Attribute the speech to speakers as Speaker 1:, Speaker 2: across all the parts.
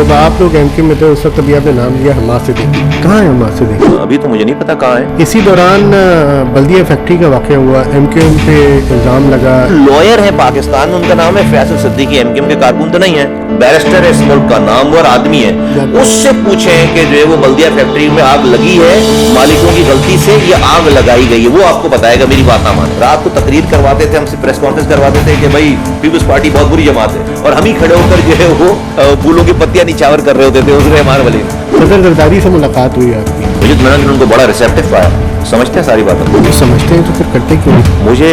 Speaker 1: जब आप लोग एमक्यू में थे उस वक्त अभी आपने नाम लिया हमास सिद्दीकी, कहाँ है हमास सिद्दीकी?
Speaker 2: अभी तो मुझे नहीं पता कहाँ है।
Speaker 1: इसी दौरान बल्दिया फैक्ट्री का वाक़या हुआ, एमक्यूएम पे इल्ज़ाम लगा।
Speaker 2: लॉयर है पाकिस्तान में, उनका नाम है फैसल सिद्दीकी, एमक्यूएम के कारकुन तो नहीं है, बैरिस्टर है, इस मुल्क का नामवर आदमी है। उससे पूछें कि जो है वो बल्दिया फैक्ट्री में आग लगी है, मालिकों की गलती से ये आग लगाई गई है, वो आपको बताएगा, मेरी बात ना मान। रात को तकरीर करवाते थे, हमसे प्रेस कॉन्फ्रेंस करवाते थे कि भाई पीपल्स पार्टी बहुत बुरी जमात है, और हम ही खड़े होकर जो है वो फूलों की पत्तियां निछावर कर रहे होते थे उस रहमान वाले।
Speaker 1: सदर जरदारी से मुलाकात हुई आपकी?
Speaker 2: मुझे तो मैंने उनको बड़ा रिसेप्टिव पाया, समझते हैं सारी बातों को।
Speaker 1: समझते हैं तो फिर करते क्यों नहीं?
Speaker 2: मुझे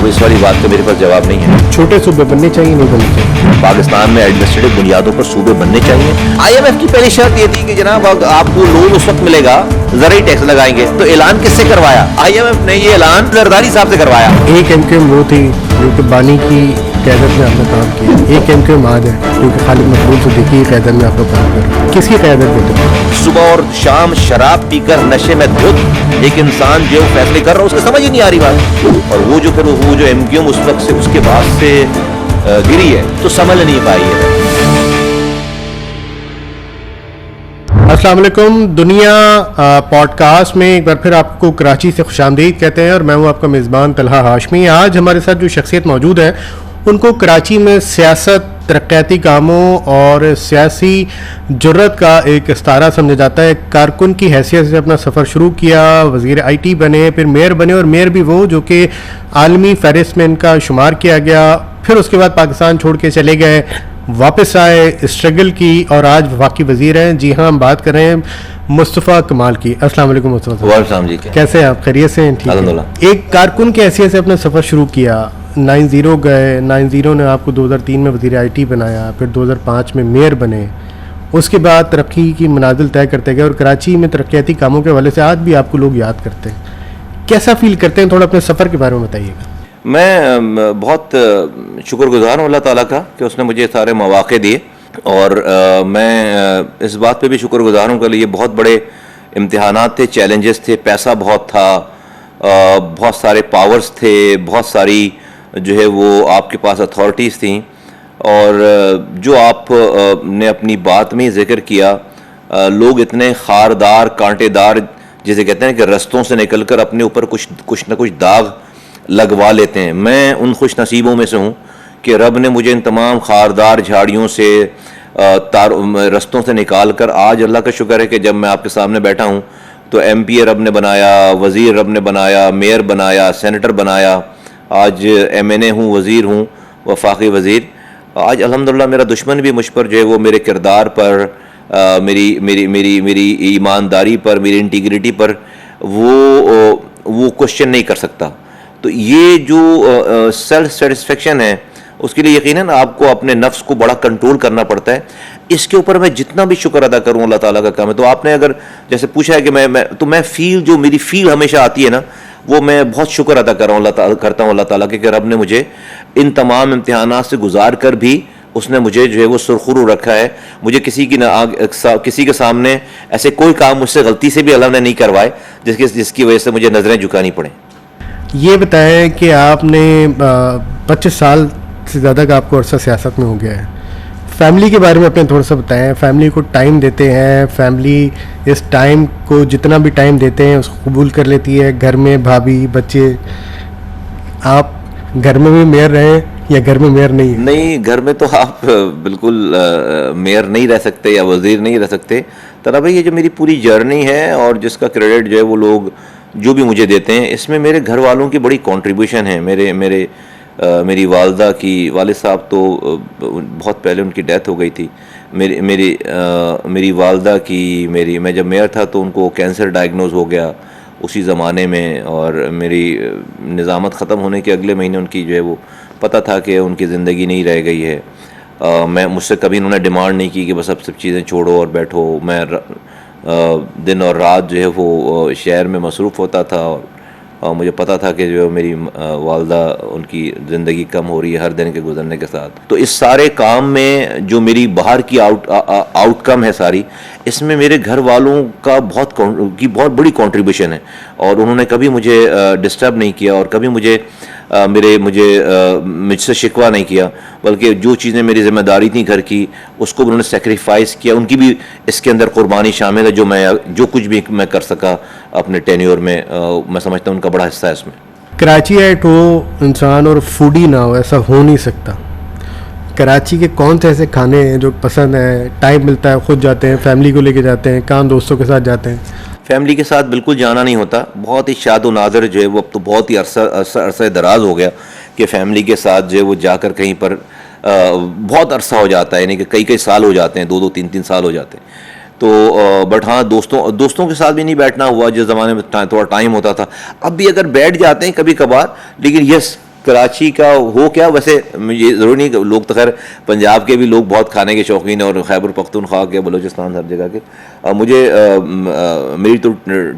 Speaker 2: इस वाली बात का मेरे पास जवाब नहीं है।
Speaker 1: छोटे सूबे बनने चाहिए, नहीं बनने चाहिए?
Speaker 2: पाकिस्तान में एडमिनिस्ट्रेटिव बुनियादों पर सूबे बनने चाहिए। IMF की पहली शर्त ये थी कि जनाब आपको लोन उस वक्त मिलेगा ज़राई टैक्स लगाएंगे, तो ऐलान किससे करवाया? IMF ने ये ऐलान जरदारी साहब से करवाया।
Speaker 1: एक एमक्यूएम वो थी जो कि बानी की क़यादत में आपने काम किया, एक एमक्यूएम आज है जो कि खालिद मकबूल सिद्दीकी की क़यादत में आपको काम कर रहा है। किसकी क़यादत में थे?
Speaker 2: सुबह और शाम शराब पीकर नशे में धुत एक इंसान जो फैसले कर रहा है, उसको समझ ही नहीं आ रही बात। और वो जो फिर वो जो एमक्यूएम उस वक्त से उसके बाद से गिरी है, तो समझ नहीं पाई है।
Speaker 1: अस्सलाम वालेकुम, दुनिया पॉडकास्ट में एक बार फिर आपको कराची से खुशामदीद कहते हैं, और मैं हूं आपका मेज़बान तलहा हाशमी। आज हमारे साथ जो शख्सियत मौजूद है उनको कराची में सियासत, तरक्याती कामों और सियासी जुर्रत का एक इस्तारा समझा जाता है। कारकुन की हैसियत से अपना सफ़र शुरू किया, वज़ीर IT बने, फिर मेयर बने, और मेयर भी वो जो कि आलमी फ़हरिस्त में इनका शुमार किया गया। फिर उसके बाद पाकिस्तान छोड़ के चले गए, वापस आए, स्ट्रगल की, और आज वफाकी वज़ीर हैं। जी हाँ, हम बात कर रहे हैं मुस्तफ़ा कमाल की। अस्सलाम वालेकुम मुस्तफ़ा।
Speaker 2: वालेकुम जी,
Speaker 1: कैसे हैं आप? खैरियत से हैं? ठीक है। एक कारकुन की हैसियत से अपना सफ़र शुरू किया, 90 गए, 90 ने आपको 2003 में वज़ीर IT बनाया, फिर 2005 में मेयर बने, उसके बाद तरक्की की मनाजिल तय करते गए, और कराची में तरक्याती कामों के हवाले से आज भी आपको लोग याद करते हैं। कैसा फील करते हैं? थोड़ा अपने सफ़र के बारे में बताइएगा।
Speaker 2: मैं बहुत शुक्रगुजार हूँ अल्लाह ताला का कि उसने मुझे सारे मौक़े दिए, और मैं इस बात पे भी शुक्रगुजार हूँ कि ये बहुत बड़े इम्तिहानात थे, चैलेंजेस थे, पैसा बहुत था, बहुत सारे पावर्स थे, बहुत सारी जो है वो आपके पास अथॉरिटीज़ थी, और जो आप ने अपनी बात में ही जिक्र किया, लोग इतने खारदार, कांटेदार, जिसे कहते हैं कि रस्तों से निकलकर अपने ऊपर कुछ न कुछ दाग लगवा लेते हैं। मैं उन खुश नसीबों में से हूँ कि रब ने मुझे इन तमाम खारदार झाड़ियों से रस्तों से निकाल कर आज अल्लाह का शुक्र है कि जब मैं आपके सामने बैठा हूँ तो MPA रब ने बनाया, वज़ीर रब ने बनाया, मेयर बनाया, सेनेटर बनाया, आज MNA हूँ, वज़ीर हूँ, वफाकी वज़ीर। आज अल्हम्दुलिल्लाह मेरा दुश्मन भी मुझ पर जो है वो मेरे किरदार पर, मेरी ईमानदारी पर, मेरी इंटीग्रिटी पर वो क्वेश्चन नहीं कर सकता। तो ये जो सेल्फ सेटिस्फेक्शन है, उसके लिए यकीनन आपको अपने नफ्स को बड़ा कंट्रोल करना पड़ता है। इसके ऊपर मैं जितना भी शुक्र अदा करूँ अल्लाह ताला का काम है। तो आपने अगर जैसे पूछा है कि मैं फील, जो मेरी फील हमेशा आती है ना, वो मैं बहुत शुक्र अदा करता हूँ अल्लाह ताला के, कि रब ने मुझे इन तमाम इम्तिहानात से गुजार कर भी उसने मुझे जो है वो सुरखुरू रखा है। मुझे किसी के सामने ऐसे कोई काम मुझसे गलती से भी अल्लाह ने नहीं करवाए जिसकी वजह से मुझे नज़रें झुकानी पड़े।
Speaker 1: ये बताएं कि आपने 25 साल से ज़्यादा का आपको अरसा सियासत में हो गया है। फैमिली के बारे में अपने थोड़ा सा बताएं। फैमिली को टाइम देते हैं? फैमिली इस टाइम को जितना भी टाइम देते हैं उसको कबूल कर लेती है? घर में भाभी, बच्चे, आप घर में भी मेयर रहे या घर में मेयर नहीं है?
Speaker 2: नहीं, घर में तो आप बिल्कुल मेयर नहीं रह सकते या वज़ीर नहीं रह सकते। तरह भाई, ये जो मेरी पूरी जर्नी है और जिसका क्रेडिट जो है वो लोग जो भी मुझे देते हैं, इसमें मेरे घर वालों की बड़ी कंट्रीब्यूशन है। मेरी वालदा की, वालिद साहब तो बहुत पहले उनकी डेथ हो गई थी। मेरी वालदा की, मैं जब मेयर था तो उनको कैंसर डायग्नोज हो गया उसी ज़माने में, और मेरी निज़ामत ख़त्म होने के अगले महीने उनकी जो है वो पता था कि उनकी ज़िंदगी नहीं रह गई है। मुझसे कभी उन्होंने डिमांड नहीं की कि बस अब सब चीज़ें छोड़ो और बैठो। मैं दिन और रात जो है वो शहर में मसरूफ़ होता था, और मुझे पता था कि जो मेरी वालदा, उनकी ज़िंदगी कम हो रही है हर दिन के गुजरने के साथ। तो इस सारे काम में जो मेरी बाहर की आउटकम है सारी, इसमें मेरे घर वालों का बहुत बड़ी कंट्रीब्यूशन है, और उन्होंने कभी मुझे डिस्टर्ब नहीं किया और कभी मुझे मुझसे शिकवा नहीं किया, बल्कि जो चीज़ें मेरी जिम्मेदारी थी घर की उसको उन्होंने सेक्रीफाइस किया। उनकी भी इसके अंदर कुर्बानी शामिल है, जो कुछ भी मैं कर सका अपने टेन्योर में, मैं समझता हूँ उनका बड़ा हिस्सा है इसमें।
Speaker 1: कराची है तो इंसान और फूडी ना हो, ऐसा हो नहीं सकता। कराची के कौन से ऐसे खाने हैं जो पसंद है, टाइम मिलता है खुद जाते हैं, फैमिली को लेके जाते हैं, काम दोस्तों के साथ जाते हैं?
Speaker 2: फैमिली के साथ बिल्कुल जाना नहीं होता, बहुत ही शाद व नादिर जो है वो, अब तो बहुत ही अरसा दराज हो गया कि फैमिली के साथ जो है वो जाकर कहीं पर बहुत अरसा हो जाता है, यानी कि कई साल हो जाते हैं, 2-2 3-3 साल हो जाते हैं। तो बट हाँ, दोस्तों के साथ भी नहीं बैठना हुआ जिस ज़माने में थोड़ा टाइम होता था। अब भी अगर बैठ जाते हैं कभी कभार, लेकिन यस, कराची का हो क्या, वैसे ये ज़रूरी नहीं कि लोग तो खैर पंजाब के भी लोग बहुत खाने के शौकीन हैं, और खैबर पख्तूनख्वा के, बलूचिस्तान, हर जगह के। मेरी तो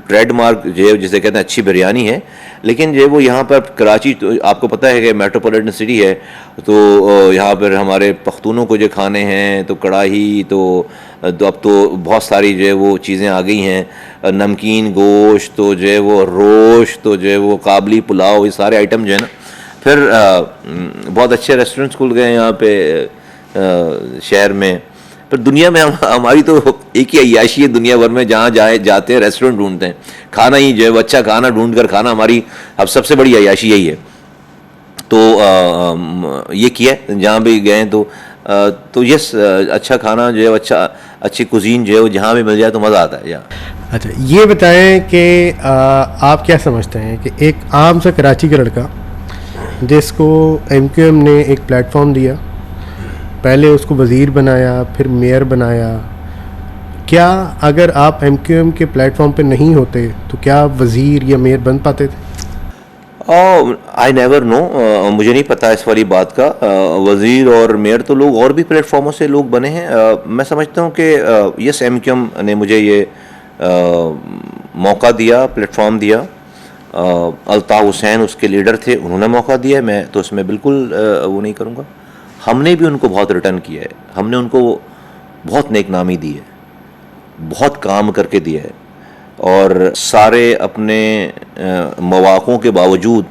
Speaker 2: ट्रेडमार्क जो है जिसे कहते हैं अच्छी बिरयानी है, लेकिन जो वो यहाँ पर कराची, तो आपको पता है कि मेट्रोपॉलिटन सिटी है, तो यहाँ पर हमारे पख्तूनों को जो खाने हैं तो कढ़ाई, तो अब तो बहुत सारी जो है वो चीज़ें आ गई हैं, नमकीन गोश्त, तो जो है वो रोश, तो जो है वो काबली पुलाव, ये सारे आइटम जो है ना। फिर बहुत अच्छे रेस्टोरेंट्स खुल गए यहाँ पे शहर में। पर दुनिया में हमारी तो एक ही अय्याशी है दुनिया भर में, जहाँ जाते हैं रेस्टोरेंट ढूंढते हैं, खाना ही जो है अच्छा खाना ढूंढ कर खाना, हमारी अब सबसे बड़ी अय्याशी यही है। तो ये किया जहाँ भी गए तो यस, अच्छा खाना जो है, अच्छी कुजीन जो है वो जहाँ भी मिल जाए तो मज़ा आता है यहाँ।
Speaker 1: अच्छा, ये बताएं कि आप क्या समझते हैं कि एक आम सा कराची का लड़का जिसको MQM ने एक प्लेटफॉर्म दिया, पहले उसको वज़ीर बनाया, फिर मेयर बनाया, क्या अगर आप MQM के प्लेटफॉर्म पे नहीं होते तो क्या आप वज़ीर या मेयर बन पाते थे?
Speaker 2: आई नेवर नो, मुझे नहीं पता इस वाली बात का। वज़ीर और मेयर तो लोग और भी प्लेटफॉर्मों से लोग बने हैं। मैं समझता हूँ कि यस, MQM ने मुझे ये मौका दिया, प्लेटफॉर्म दिया। अल्ताफ़ हुसैन उसके लीडर थे, उन्होंने मौका दिया, मैं तो उसमें बिल्कुल वो नहीं करूँगा। हमने भी उनको बहुत रिटर्न किया है, हमने उनको बहुत नेकनामी दी है, बहुत काम करके दिया है, और सारे अपने मौक़ों के बावजूद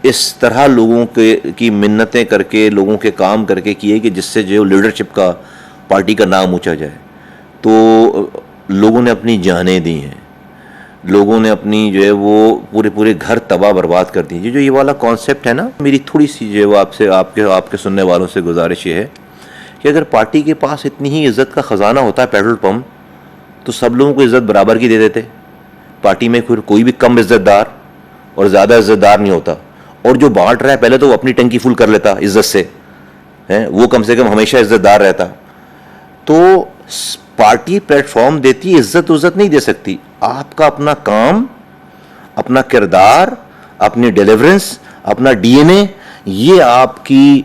Speaker 2: इस तरह लोगों की मिन्नतें करके, लोगों के काम करके किए कि जिससे जो लीडरशिप का, पार्टी का नाम ऊँचा जाए। तो लोगों ने अपनी जानें दी हैं, लोगों ने अपनी जो है वो पूरे घर तबाह बर्बाद कर दी। जो ये वाला कॉन्सेप्ट है ना, मेरी थोड़ी सी जो है वो आपके सुनने वालों से गुजारिश ये है कि अगर पार्टी के पास इतनी ही इज़्ज़त का ख़जाना होता है, पेट्रोल पम्प, तो सब लोगों को इज़्ज़त बराबर की दे देते। पार्टी में कोई भी कम इज़्ज़तदार और ज़्यादा इज़्ज़तदार नहीं होता, और जो बांट रहा है पहले तो वो अपनी टंकी फुल कर लेता इज़्ज़त से, है वो कम से कम हमेशा इज़्ज़तदार रहता। तो पार्टी प्लेटफॉर्म देती है, इज़्ज़त नहीं दे सकती। आपका अपना काम, अपना किरदार, अपनी डिलीवरेंस, अपना DNA, ये आपकी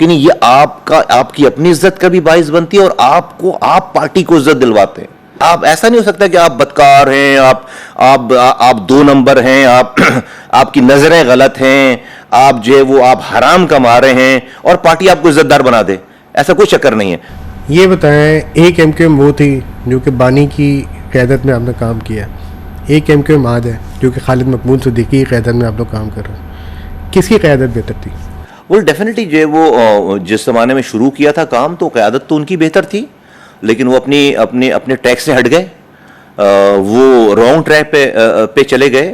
Speaker 2: नहीं, ये आपकी अपनी इज्जत का भी बाइस बनती है, और आप पार्टी को इज्जत दिलवाते हैं। आप ऐसा नहीं हो सकता कि आप बदकार हैं, आप 2 नंबर हैं, आपकी नजरें गलत हैं, आप जो है वो आप हराम कमा रहे हैं और पार्टी आपको इज्जतदार बना दे। ऐसा कोई चक्कर नहीं है।
Speaker 1: ये बताएं, एक MQM वो थी जो कि बानी की क़यादत में आपने काम किया, एक MQM आज है जो कि खालिद मकबूल सिद्दीकी की क़यादत में आप लोग काम कर रहे हैं, किसकी क़यादत बेहतर थी?
Speaker 2: वो डेफिनेटली जो है वो जिस ज़माने में शुरू किया था काम, तो क़यादत तो उनकी बेहतर थी, लेकिन वो अपने ट्रैक से हट गए, वो रॉन्ग ट्रैक पे चले गए।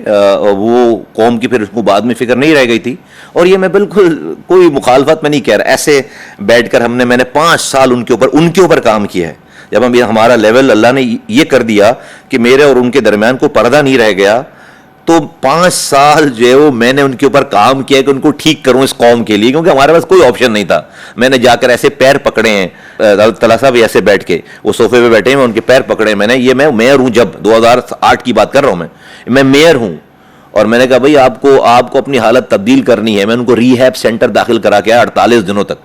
Speaker 2: वो कौम की फिर उसको बाद में फिक्र नहीं रह गई थी। और ये मैं बिल्कुल कोई मुखालफत में नहीं कह रहा, ऐसे बैठकर मैंने 5 साल उनके ऊपर काम किया है। जब हमारा लेवल अल्लाह ने ये कर दिया कि मेरे और उनके दरमियान कोई पर्दा नहीं रह गया, तो 5 साल जो है वो मैंने उनके ऊपर काम किया कि उनको ठीक करूं इस कौम के लिए, क्योंकि हमारे पास कोई ऑप्शन नहीं था। मैंने जाकर ऐसे पैर पकड़े हैं, तला साहब ऐसे बैठ के वो सोफे पे बैठे हैं, मैं उनके पैर पकड़े, मैं मेयर हूं, जब 2008 की बात कर रहा हूं, मैं मेयर हूं, और मैंने कहा भाई आपको अपनी हालत तब्दील करनी है। मैं उनको रिहैब सेंटर दाखिल करा के 48 दिनों तक,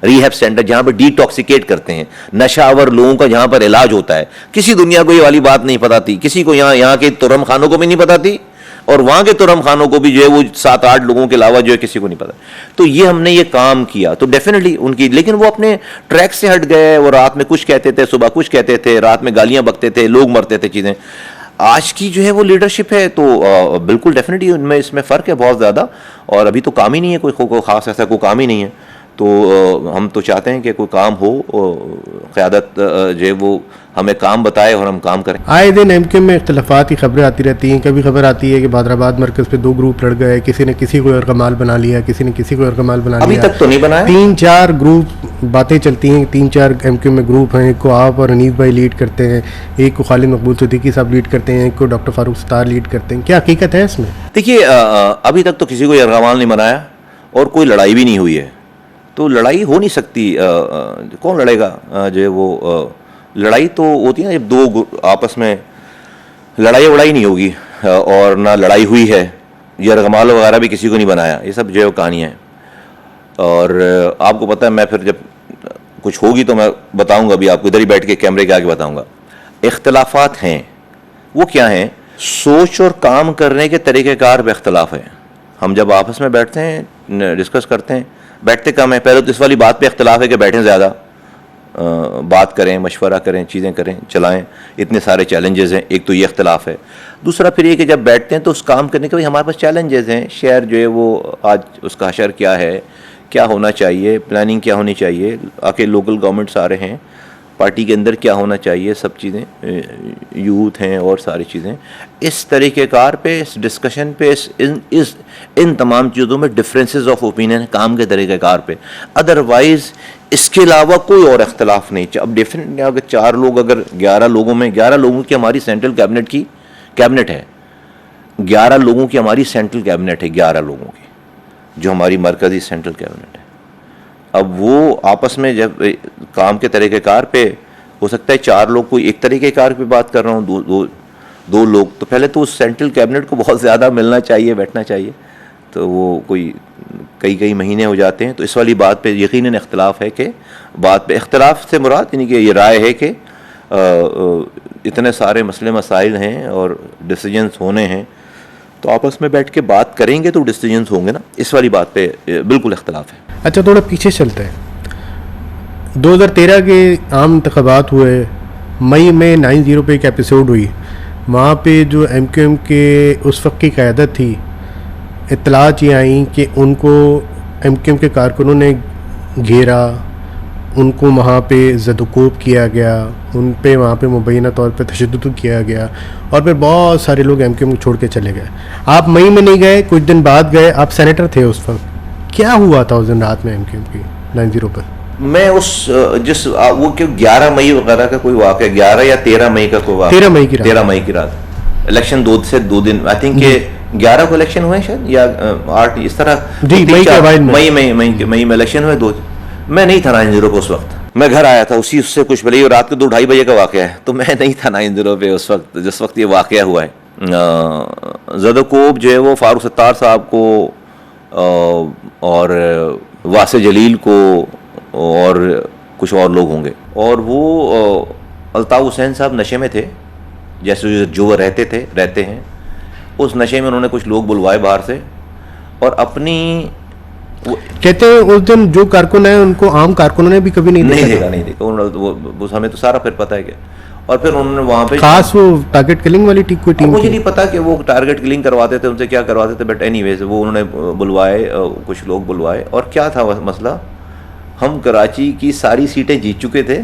Speaker 2: रिहैब सेंटर जहां पर डिटॉक्सिकेट करते हैं, नशावर लोगों का जहां पर इलाज होता है। किसी दुनिया को ये वाली बात नहीं पता थी, किसी को यहाँ के तुरम खानों को भी नहीं पता थी, और वहां के तुरम खानों को भी जो है वो 7-8 लोगों के अलावा जो है किसी को नहीं पता। तो ये हमने ये काम किया, तो डेफिनेटली उनकी, लेकिन वो अपने ट्रैक से हट गए। वो रात में कुछ कहते थे, सुबह कुछ कहते थे, रात में गालियां बकते थे, लोग मरते थे, चीजें। आज की जो है वो लीडरशिप है, तो बिल्कुल डेफिनेटली उनमें इसमें फ़र्क है बहुत ज़्यादा। और अभी तो काम ही नहीं है, कोई ख़ास ऐसा कोई काम ही नहीं है। तो हम तो चाहते हैं कि कोई काम हो, क़यादत जो है वो हमें काम बताए और हम काम करें।
Speaker 1: आए दिन एमक्यूएम में इख्तलाफात की खबरें आती रहती हैं। कभी खबर आती है कि बैदराबाद मरकज़ पे 2 ग्रुप लड़ गए, किसी ने किसी को यरगमाल बना लिया, किसी ने किसी को यरगमाल बना लिया।
Speaker 2: अभी तक तो नहीं बनाया।
Speaker 1: 3-4 ग्रुप बातें चलती हैं, 3-4 एमक्यूएम में ग्रुप हैं। एक को आप और अनीस भाई लीड करते हैं, एक को खालिद मकबूल सिद्दीकी साहब लीड करते हैं, एक को डॉक्टर फारूक सत्तार लीड करते हैं। क्या हकीकत है इसमें?
Speaker 2: देखिए, अभी तक तो किसी को यरगमाल नहीं बनाया और कोई लड़ाई भी नहीं हुई है, तो लड़ाई हो नहीं सकती। कौन लड़ेगा? जो है वो लड़ाई तो होती है ना जब 2 आपस में लड़ाई वड़ाई नहीं होगी, और ना लड़ाई हुई है। यरगमाल वगैरह भी किसी को नहीं बनाया, ये सब जो है कहानियाँ हैं। और आपको पता है, मैं फिर जब कुछ होगी तो मैं बताऊंगा, अभी आपको इधर ही बैठ के कैमरे के आगे बताऊंगा। इख्तलाफात हैं, वो क्या हैं? सोच और काम करने के तरीक़ेकार पे इख्तलाफ है। हम जब आपस में बैठते हैं, डिस्कस करते हैं, बैठते कम है। पहले तो इस वाली बात पे इख्तलाफ है कि बैठें ज़्यादा, बात करें, मशवरा करें, चीज़ें करें, चलाएं। इतने सारे चैलेंजेस हैं, एक तो ये इख्तलाफ है। दूसरा फिर ये कि जब बैठते हैं तो उस काम करने के लिए हमारे पास चैलेंजेस हैं। शहर जो है वो आज उसका हशर क्या है, क्या होना चाहिए, प्लानिंग क्या होनी चाहिए, आके लोकल गवर्नमेंट्स आ रहे हैं, पार्टी के अंदर क्या होना चाहिए, सब चीज़ें, यूथ हैं और सारी चीज़ें। इस तरीक़ेकार पे, इस डिस्कशन पे, इन तमाम चीज़ों में डिफरेंसेस ऑफ ओपिनियन काम के तरीक़ेकार पे। अदरवाइज़ इसके अलावा कोई और इख्तलाफ नहीं। अब डेफिनेटली अगर 4 लोग, अगर 11 लोगों में 11 लोगों की हमारी सेंट्रल कैबिनेट है, 11 लोगों की हमारी सेंट्रल कैबिनेट है, 11 लोगों की जो हमारी मरकज़ी सेंट्रल कैबिनेट है। अब वो आपस में जब काम के तरीक़ेकार पे हो सकता है 4 लोग कोई एक तरीक़ेकार पे बात कर रहा हूँ, दो लोग, तो पहले तो उस सेंट्रल कैबिनेट को बहुत ज़्यादा मिलना चाहिए, बैठना चाहिए। तो वो कोई कई महीने हो जाते हैं। तो इस वाली बात पे यकीनन इख्तलाफ है कि बात पे इख्तलाफ से मुराद यानी कि ये राय है कि इतने सारे मसले मसाइल हैं और डिसीजंस होने हैं, तो आपस में बैठ के बात करेंगे तो डिसीजंस होंगे ना। इस वाली बात पे बिल्कुल इख्तलाफ है।
Speaker 1: अच्छा, थोड़ा पीछे चलते हैं। 2013 के आम इंतखाबात हुए, मई में 90 पे एक एपिसोड हुई। वहाँ पे जो एमक्यूएम के उस वक्त की क़यादत थी, इत्तलात ये आई कि उनको एमक्यूएम के कारकुनों ने घेरा, उनको वहाँ पे ज़दोकोब किया गया, उन पे वहाँ पे मुबैना तौर पे तशद्दुद किया गया, और फिर बहुत सारे लोग एमक्यूएम को छोड़ के चले गए। आप मई में नहीं गए, कुछ दिन बाद गए, आप सेनेटर थे उस वक्त। क्या हुआ था उस दिन रात में एमक्यूएम की 90 पर?
Speaker 2: मैं उस वो क्यों 11 मई वगैरह का कोई वाक़या, 11 या 13 मई का कोई वाक़या, 13 मई की रात इलेक्शन 2 से 2 दिन, आई थिंक 11 को इलेक्शन हुए शायद, या 8 इस तरह।
Speaker 1: जी,
Speaker 2: मई में इलेक्शन हुए 2। मैं नहीं था 90 पे उस वक्त, मैं घर आया था उससे कुछ पहले। रात के 2-2:30 बजे का वाक़या है, तो मैं नहीं था 90 पे उस वक्त जिस वक्त ये वाक़या हुआ है। ज़दोकोब जो है वो फारूक सत्तार साहब को और वासे जलील को और कुछ और लोग होंगे, और वो अल्ताफ़ हुसैन साहब नशे में थे, जैसे जो वो रहते हैं। उस नशे में उन्होंने कुछ लोग बुलवाए बाहर से, और अपनी
Speaker 1: कहते हैं उस दिन जो कारकुन है उनको आम कारकुनों ने भी कभी नहीं देखा।
Speaker 2: वो हमें तो सारा फिर पता है क्या। और फिर उन्होंने वहाँ पे
Speaker 1: खास वो टारगेट किलिंग वाली कोई टीम,
Speaker 2: मुझे नहीं पता कि वो टारगेट किलिंग करवाते थे, उनसे क्या करवाते थे, बट एनीवेज वो उन्होंने बुलवाए, कुछ लोग बुलवाए। और क्या था मसला, हम कराची की सारी सीटें जीत चुके थे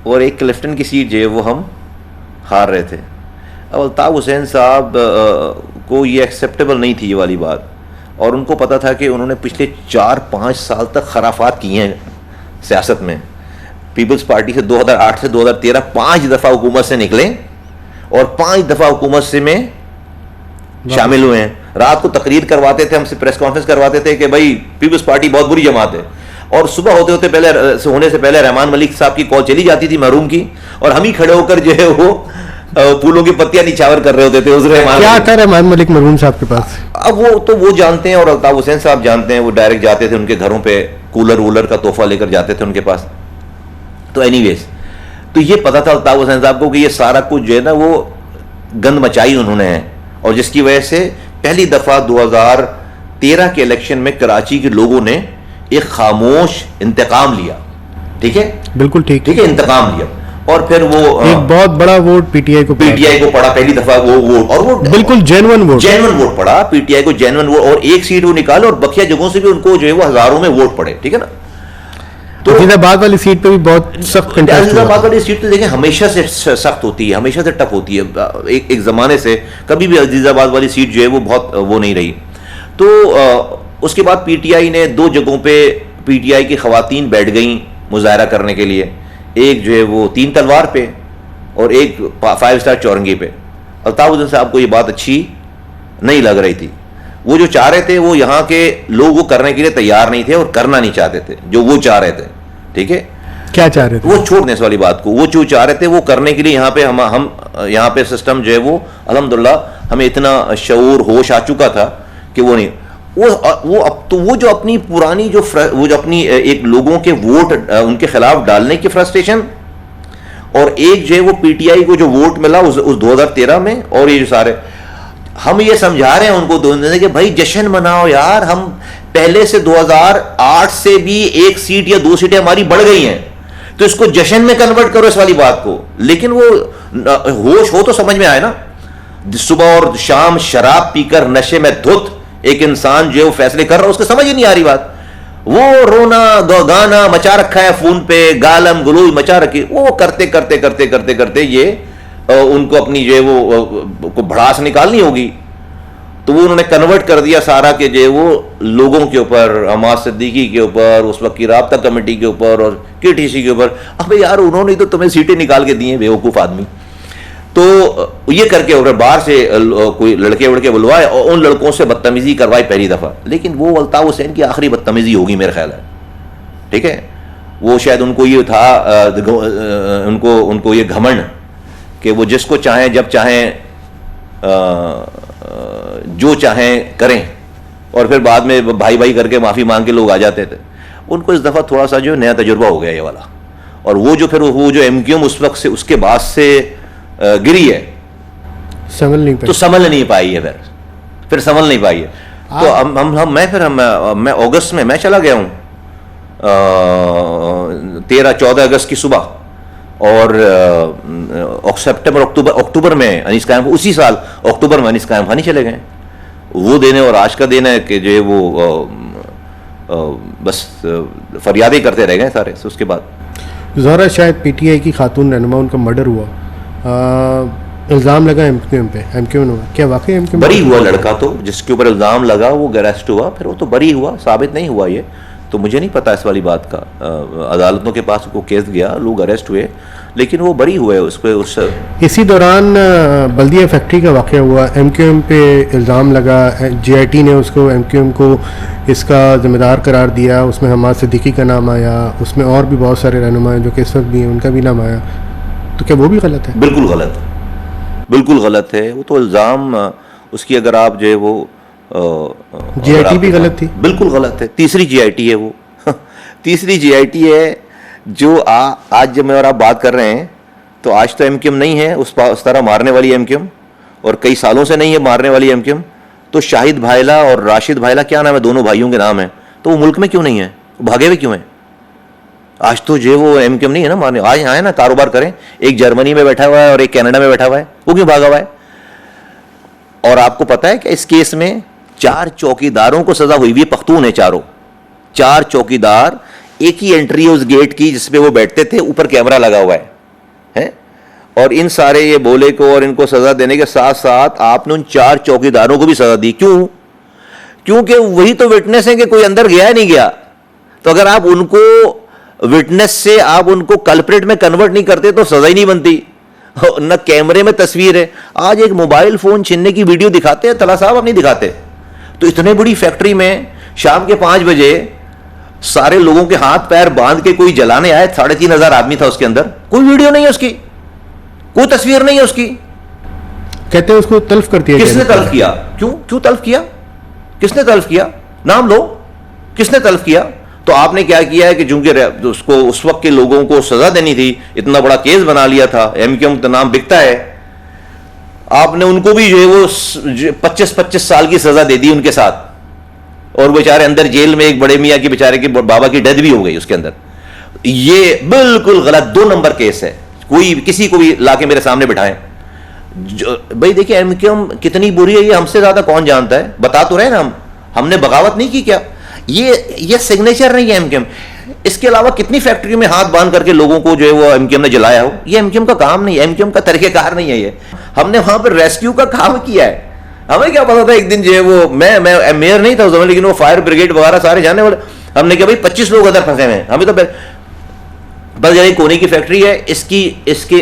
Speaker 2: और एक क्लिफ्टन की सीट जो है वो हम हार रहे थे। अब अल्ताफ़ हुसैन साहब को ये एक्सेप्टेबल नहीं थी ये वाली बात, और उनको पता था कि उन्होंने पिछले 4-5 साल तक खराफात की हैं सियासत में। पीपल्स पार्टी से 2008 से 2013 5 दफ़ा हुकूमत से निकले और 5 दफ़ा हुकूमत से में शामिल हुए हैं। रात को तकरीर करवाते थे, हमसे प्रेस कॉन्फ्रेंस करवाते थे कि भाई पीपल्स पार्टी बहुत बुरी जमात है, और सुबह होते होने से पहले रहमान मलिक साहब की कॉल चली जाती थी महरूम की, और हम ही खड़े होकर जो है वो फूलों की पत्तियां निछावर कर रहे होते थे उस
Speaker 1: रहमान मलिक मरहूम साहब के पास।
Speaker 2: अब वो जानते हैं, और अल्ताफ़ हुसैन साहब जानते हैं, वो डायरेक्ट जाते थे उनके घरों पे, कूलर वूलर का तोहफा लेकर जाते थे उनके पास। तो एनीवेज, तो ये पता था अल्ताफ़ हुसैन साहब को कि ये सारा कुछ जो है ना वो गंद मचाई उन्होंने है, और जिसकी वजह से पहली दफ़ा 2013 के इलेक्शन में कराची के लोगों ने एक खामोश इंतकाम लिया। ठीक है,
Speaker 1: बिल्कुल ठीक
Speaker 2: है, इंतकाम लिया। और फिर वो
Speaker 1: एक बहुत बड़ा वोट पीटीआई को
Speaker 2: पड़ा पहली दफा वो वोट, और वो
Speaker 1: बिल्कुल जेन्युइन वोट
Speaker 2: पड़ा पीटीआई को, जेन्युइन वोट, और एक सीट वो निकाले और बकिया जगहों से भी उनको जो है वो हजारों में वोट पड़े, ठीक है ना।
Speaker 1: तो अजीजाबाद वाली सीट पे भी बहुत सख्त कंटेस्ट हुआ।
Speaker 2: अजीजाबाद वाली सीट तो देखें हमेशा से सख्त होती है, हमेशा से टफ होती है, एक जमाने से कभी भी अजीजाबाद वाली सीट जो है वो बहुत वो नहीं रही। तो उसके बाद पीटीआई ने 2 जगहों पे पीटीआई की खवातीन बैठ गई मुजाहरा करने के लिए, एक जो है वो 3 तलवार पे और एक 5 स्टार चौरंगी पे। अल्ताफ साहब को ये बात अच्छी नहीं लग रही थी। वो जो चाह रहे थे वो यहाँ के लोग वो करने के लिए तैयार नहीं थे और करना नहीं चाहते थे जो वो चाह रहे थे, ठीक है।
Speaker 1: क्या चाह रहे थे
Speaker 2: वो? छोड़ने इस वाली बात को, वो जो चाह रहे थे वो करने के लिए यहाँ पे हम यहाँ पे सिस्टम जो है वो अल्हम्दुलिल्लाह हमें इतना शऊर होश आ चुका था कि वो नहीं, वो अब तो वो जो अपनी पुरानी वो जो अपनी एक लोगों के वोट उनके खिलाफ डालने की फ्रस्ट्रेशन, और एक जो है वो पीटीआई को जो वोट मिला उस 2013 में, और ये जो सारे हम ये समझा रहे हैं उनको दोनों कि भाई जश्न मनाओ यार, हम पहले से 2008 से भी 1 सीट या 2 सीटें हमारी बढ़ गई हैं, तो इसको जश्न में कन्वर्ट करो इस वाली बात को। लेकिन वो होश हो तो समझ में आए ना, सुबह और शाम शराब पीकर नशे में धुत एक इंसान जो है वो फैसले कर रहा है, उसको समझ ही नहीं आ रही बात। वो रोना गाना मचा रखा है, फोन पे गालम गलोज मचा रखी, वो करते करते करते करते करते ये उनको अपनी जो है वो को भड़ास निकालनी होगी, तो वो उन्होंने कन्वर्ट कर दिया सारा के जो है वो लोगों के ऊपर, हमाद सिद्दीकी के ऊपर, उस वक्त की राब्ता कमेटी के ऊपर और केटीसी के ऊपर। अबे यार उन्होंने तो तुम्हें सीटें निकाल के दी हैं बेवकूफ़ आदमी। तो ये करके और बाहर से कोई लड़के वड़के बुलवाए और उन लड़कों से बदतमीजी करवाई पहली दफ़ा, लेकिन वो अल्ताफ हुसैन की आखिरी बदतमीजी होगी मेरा ख्याल है, ठीक है। वो शायद उनको ये था उनको ये घमंड कि वो जिसको चाहें जब चाहें जो चाहें करें, और फिर बाद में भाई भाई करके माफ़ी मांग के लोग आ जाते थे। उनको इस दफ़ा थोड़ा सा जो नया तजुर्बा हो गया ये वाला, और वो जो फिर वो जो एमक्यूएम उस वक्त से उसके बाद से गिरी है,
Speaker 1: संभल नहीं पाई,
Speaker 2: तो संभल नहीं पाई है, फिर संभल नहीं पाई है। तो मैं अगस्त में मैं चला गया हूँ 13-14 अगस्त की सुबह, और सितंबर अक्टूबर में अनीस कायम, उसी साल अक्टूबर में अनीस कायम खानी चले गए। वो दिन है और आज का दिन है कि जो है वो बस फरियादें करते रह गए सारे। तो उसके बाद
Speaker 1: ज़रा शायद पीटीआई की खातून रहनुमा उनका मर्डर हुआ, इल्ज़ाम लगा एमक्यूएम पे, एमक्यूएम हुआ, क्या वाकई एमक्यूएम
Speaker 2: बरी हुआ? लड़का तो जिसके ऊपर इल्ज़ाम लगा वो अरेस्ट हुआ, फिर वो तो बरी हुआ, साबित नहीं हुआ ये तो मुझे नहीं पता इस वाली बात का। अदालतों के पास वो केस गया, लोग अरेस्ट हुए, लेकिन वो बरी हुए उस
Speaker 1: इसी दौरान बल्दिया फैक्ट्री का वाक़या हुआ, एमक्यूएम पे इल्ज़ाम लगा, जीआईटी ने उसको एमक्यूएम को इसका ज़िम्मेदार करार दिया, उसमें हमाद सिद्दीकी का नाम आया, उसमें और भी बहुत सारे रहनुमा जो कि इस वक्त भी हैं उनका भी नाम आया, तो क्या वो भी गलत है?
Speaker 2: बिल्कुल गलत, बिल्कुल गलत है। वो तो इल्ज़ाम उसकी अगर आप जो है वो
Speaker 1: जीआईटी भी गलत थी,
Speaker 2: बिल्कुल गलत है। तीसरी जीआईटी है वो तीसरी जीआईटी है जो आज जब मैं और आप बात कर रहे हैं तो आज तो एमक्यूएम नहीं है उस तरह मारने वाली एमक्यूएम, और कई सालों से नहीं है मारने वाली एमक्यूएम। तो शाहिद भाईला और राशिद भाईला, क्या नाम है दोनों भाइयों के नाम है, तो वो मुल्क में क्यों नहीं है, वो भागे हुए क्यों हैं? आज तो जो वो एमक्यूएम नहीं है ना मारने, आज आए ना कारोबार करें, एक जर्मनी में बैठा हुआ है और एक कनाडा में बैठा हुआ है, वो क्यों भागा हुआ है? और आपको पता है कि इस केस में 4 चौकीदारों को सजा हुई है, पख्तून है चारों, 4 चौकीदार, एक ही एंट्री है उस गेट की जिसपे वो बैठते थे, ऊपर कैमरा लगा हुआ है? और इन सारे ये बोले को और इनको सजा देने के साथ साथ आपने उन 4 चौकीदारों को भी सजा दी। क्यों? क्योंकि वही तो विटनेस है कि कोई अंदर गया नहीं गया। तो अगर आप उनको विटनेस से आप उनको कल्प्रिट में कन्वर्ट नहीं करते तो सजा ही नहीं बनती। न कैमरे में तस्वीर है, आज एक मोबाइल फोन छीनने की वीडियो दिखाते हैं, तला साहब आप नहीं दिखाते। तो इतने बड़ी फैक्ट्री में शाम के 5 बजे सारे लोगों के हाथ पैर बांध के कोई जलाने आए, 3500 आदमी था उसके अंदर, कोई वीडियो नहीं है उसकी, कोई तस्वीर नहीं है उसकी।
Speaker 1: कहते हैं उसको तल्फ कर दिया।
Speaker 2: किसने तल्फ किया? क्यों तल्फ किया? किसने तल्फ किया? नाम लो, किसने तल्फ किया? तो आपने क्या किया है कि चूंकि उसको उस वक्त के लोगों को सजा देनी थी, इतना बड़ा केस बना लिया था, एमक्यूएम का नाम बिकता है, आपने उनको भी जो है वो 25-25 साल की सजा दे दी उनके साथ, और बेचारे अंदर जेल में एक बड़े मियाँ की बेचारे के बाबा की डेथ भी हो गई उसके अंदर। ये बिल्कुल गलत 2 नंबर केस है। कोई किसी को भी लाके मेरे सामने बिठाएं, भाई देखिए एमक्यूएम कितनी बुरी है ये हमसे ज्यादा कौन जानता है, बता तो रहे ना हमने बगावत नहीं की क्या, ये सिग्नेचर नहीं है एमक्यूएम। इसके अलावा कितनी फैक्ट्री में हाथ बांध करके लोगों को जो है वो एमक्यूएम ने जलाया हो, ये एमक्यूएम का काम नहीं है, एमक्यूएम का तरीकेकार नहीं है ये। हमने वहां पर रेस्क्यू का काम किया है, हमें क्या पता था एक दिन जो है वो मैं मेयर नहीं था उस समय, लेकिन वो फायर ब्रिगेड वगैरह सारे जाने वाले, हमने कहा भाई 25 लोग अंदर फंसे हुए हैं, हमें तो बस यार कोने की फैक्ट्री है, इसके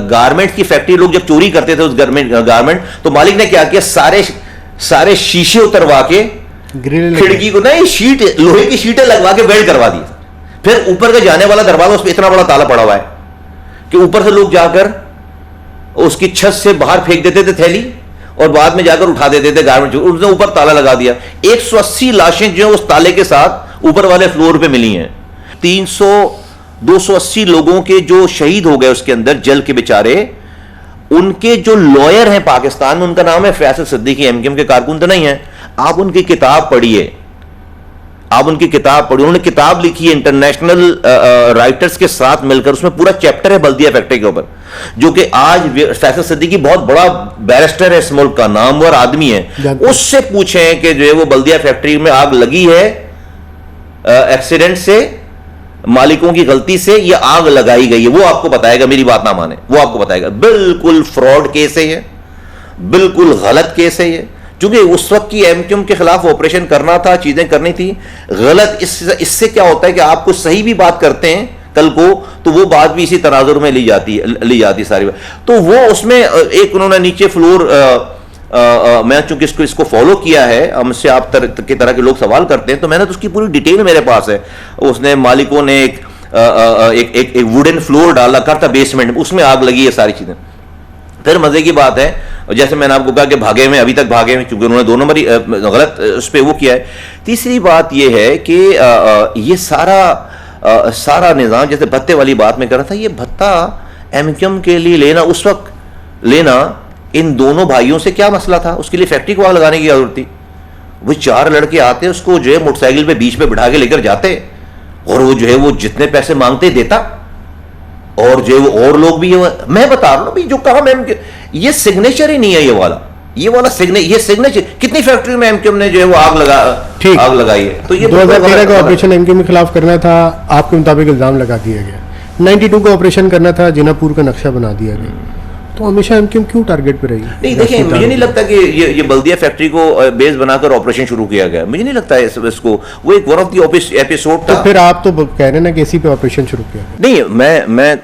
Speaker 2: गारमेंट की फैक्ट्री, लोग जब चोरी करते थे उस गारमेंट तो मालिक ने क्या किया, सारे शीशे उतरवा के खिड़की को नहीं शीट लोहे की शीटें लगवा के वेल्ड करवा दी। फिर ऊपर का जाने वाला दरवाजा उस पर इतना बड़ा ताला पड़ा हुआ है कि ऊपर से लोग जाकर उसकी छत से बाहर फेंक देते थे थैली और बाद में जाकर उठा देते थे गारमेंट, उसने ऊपर ताला लगा दिया। 180 लाशें जो है उस ताले के साथ ऊपर वाले फ्लोर पे मिली हैं। 280 लोगों के जो शहीद हो गए उसके अंदर जल के बेचारे, उनके जो लॉयर हैं पाकिस्तान में, उनका नाम है फैसल सिद्दीकी, एमक्यूएम के कारकुन तो नहीं है। आप उनकी किताब पढ़िए, उन्होंने किताब लिखी है इंटरनेशनल राइटर्स के साथ मिलकर, उसमें पूरा चैप्टर है बल्दिया फैक्ट्री के ऊपर, जो कि आज फैसल सिद्दीकी बहुत बड़ा बैरिस्टर है इस मुल्क का, नामवर आदमी है, उससे पूछें कि जो है वो बल्दिया फैक्ट्री में आग लगी है एक्सीडेंट से, मालिकों की गलती से, ये आग लगाई गई है, वो आपको बताएगा, मेरी बात ना माने, वो आपको बताएगा। बिल्कुल फ्रॉड केस है ये, बिल्कुल गलत केस है ये, क्योंकि उस वक्त की एमक्यूएम के खिलाफ ऑपरेशन करना था, चीजें करनी थी गलत। इससे क्या होता है कि आप कुछ सही भी बात करते हैं कल को तो वो बात भी इसी तनाजुर में ली जाती सारी बात। तो वो उसमें एक उन्होंने नीचे फ्लोर, मैं चूंकि इसको फॉलो किया है, हमसे आप की तरह के लोग सवाल करते हैं, तो मैंने तो उसकी पूरी डिटेल मेरे पास है। उसने मालिकों ने एक वुडन फ्लोर डाला कर था बेसमेंट, उसमें आग लगी है, सारी चीजें। फिर मजे की बात है, जैसे मैंने आपको कहा कि भागे में, अभी तक भागे में, क्योंकि उन्होंने 2 नंबर गलत उस पर वो किया है। तीसरी बात यह है कि ये सारा निज़ाम, जैसे भत्ते वाली बात में कर रहा था, ये भत्ता एमक्यूएम के लिए लेना, उस वक्त लेना, इन दोनों भाइयों से क्या मसला था, उसके लिए फैक्ट्री को आग लगाने की जरूरत थी। वो 4 लड़के आते, उसको जो है मोटरसाइकिल पे बीच में बिठा के लेकर जाते, और वो जो है वो जितने पैसे मांगते देता, और जो है वो और लोग भी, मैं बता रहा हूं ना जो काम है, ये सिग्नेचर ही नहीं है ये वाला सिग्नेचर। कितनी फैक्ट्री में एमक्यूएम ने जो है वो आग लगाई है। तो ये
Speaker 1: 2013 का ऑपरेशन एमक्यूएम के खिलाफ करना था, आपके मुताबिक इल्जाम लगा दिया गया। 92 का ऑपरेशन करना था, जिनापुर का नक्शा बना दिया गया। तो हमेशा एमक्यूएम क्यों टारगेट पे रही?
Speaker 2: नहीं देखिए, मुझे नहीं लगता कि ये बल्दिया फैक्ट्री को बेस बनाकर ऑपरेशन शुरू किया गया, मुझे नहीं लगता है इसको, वो एक वन ऑफ द एपिसोड था।
Speaker 1: तो फिर आप तो कह रहे हैं ना कि इसी पे ऑपरेशन शुरू किया?
Speaker 2: नहीं,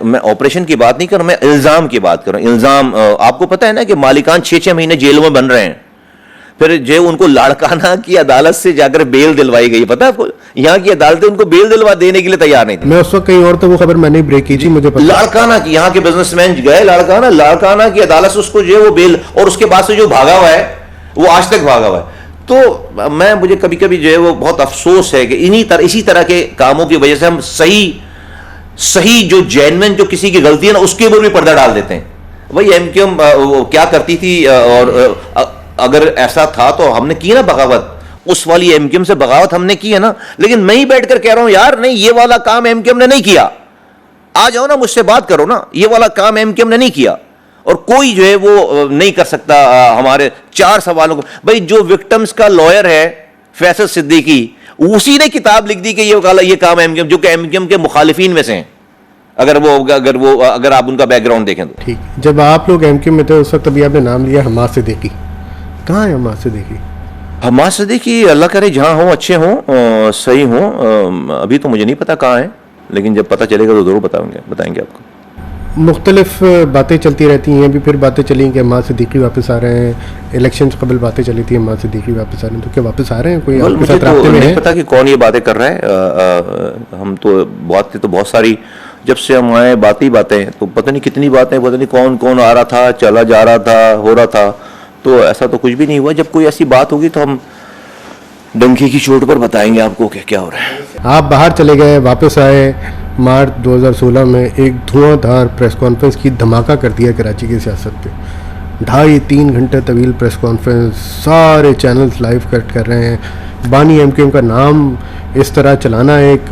Speaker 2: मैं ऑपरेशन की बात नहीं कर रहा, मैं इल्जाम की बात कर रहा हूं। इल्जाम, आपको पता है ना कि मालिकान 6-6 महीने जेलों में बन रहे हैं, फिर जो उनको लाड़काना की अदालत से जाकर बेल दिलवाई गई। पता है आपको, यहाँ की अदालतें उनको बेल दिलवा देने के लिए तैयार नहीं थी।
Speaker 1: मैं उस वक्त कहीं और तो वो खबर मैंने ब्रेक की थी, मुझे पता।
Speaker 2: लाड़काना की, यहाँ के बिजनेसमैन गए लाड़काना की अदालत से उसको जो है वो बेल, और उसके बाद से जो भागा हुआ है वो आज तक भागा हुआ है। तो मुझे कभी कभी जो है वो बहुत अफसोस है कि इसी तरह के कामों की वजह से हम सही जो जेन्युइन जो किसी की गलती है ना, उसके ऊपर भी पर्दा डाल देते हैं। वही एमक्यूएम क्या करती थी, और अगर ऐसा था तो हमने की ना बगावत, उस वाली एमक्यूएम से बगावत हमने की है ना। लेकिन मैं ही बैठकर कह रहा हूं यार नहीं, ये वाला काम एमक्यूएम ने नहीं किया, आ जाओ ना मुझसे बात करो ना, ये वाला काम एमक्यूएम ने नहीं किया, और कोई जो है वो नहीं कर सकता हमारे 4 सवालों को। भाई जो विक्टिम्स का लॉयर है फैसल सिद्दीकी, उसी ने किताब लिख दी कि ये काम एमक्यूएम, जो कि एमक्यूएम के मुखालिफिन में से हैं, अगर आप उनका बैकग्राउंड देखें तो।
Speaker 1: ठीक, जब आप लोग एमक्यूएम में थे उस वक्त अभी आपने नाम लिया हमास सिद्दीकी, कहाँ है हमास सिद्दीकी?
Speaker 2: हमास सिद्दीकी अल्लाह करे जहाँ हो, अच्छे हों, सही हों, अभी तो मुझे नहीं पता कहाँ है, लेकिन जब पता चलेगा तो जरूर बताएंगे आपको।
Speaker 1: मुख्तलिफ बातें चलती रहती हैं, अभी फिर बातें चली कि हमास सिद्दीकी वापस आ रहे हैं, इलेक्शन से कबल बातें चली थी हमास सिद्दीकी वापस आ रहे हैं, तो क्या वापस आ रहे हैं? कोई आपके साथ राब्ते में है?
Speaker 2: नहीं पता कि कौन ये बातें कर रहा है। हम तो बहुत सारी, जब से हम आए बातें, तो पता नहीं कितनी बातें, पता नहीं कौन आ रहा था, चला जा रहा था, हो रहा था, तो ऐसा तो कुछ भी नहीं हुआ। जब कोई ऐसी बात होगी तो हम डंकी की चोट पर बताएंगे आपको क्या हो रहा है।
Speaker 1: आप बाहर चले गए, वापस आए, मार्च 2016 में एक धुआंधार प्रेस कॉन्फ्रेंस की धमाका कर दिया कराची की सियासत पे। 2.5-3 घंटे तवील प्रेस कॉन्फ्रेंस, सारे चैनल्स लाइव कट कर रहे हैं, बानी एमकेएम का नाम इस तरह चलाना एक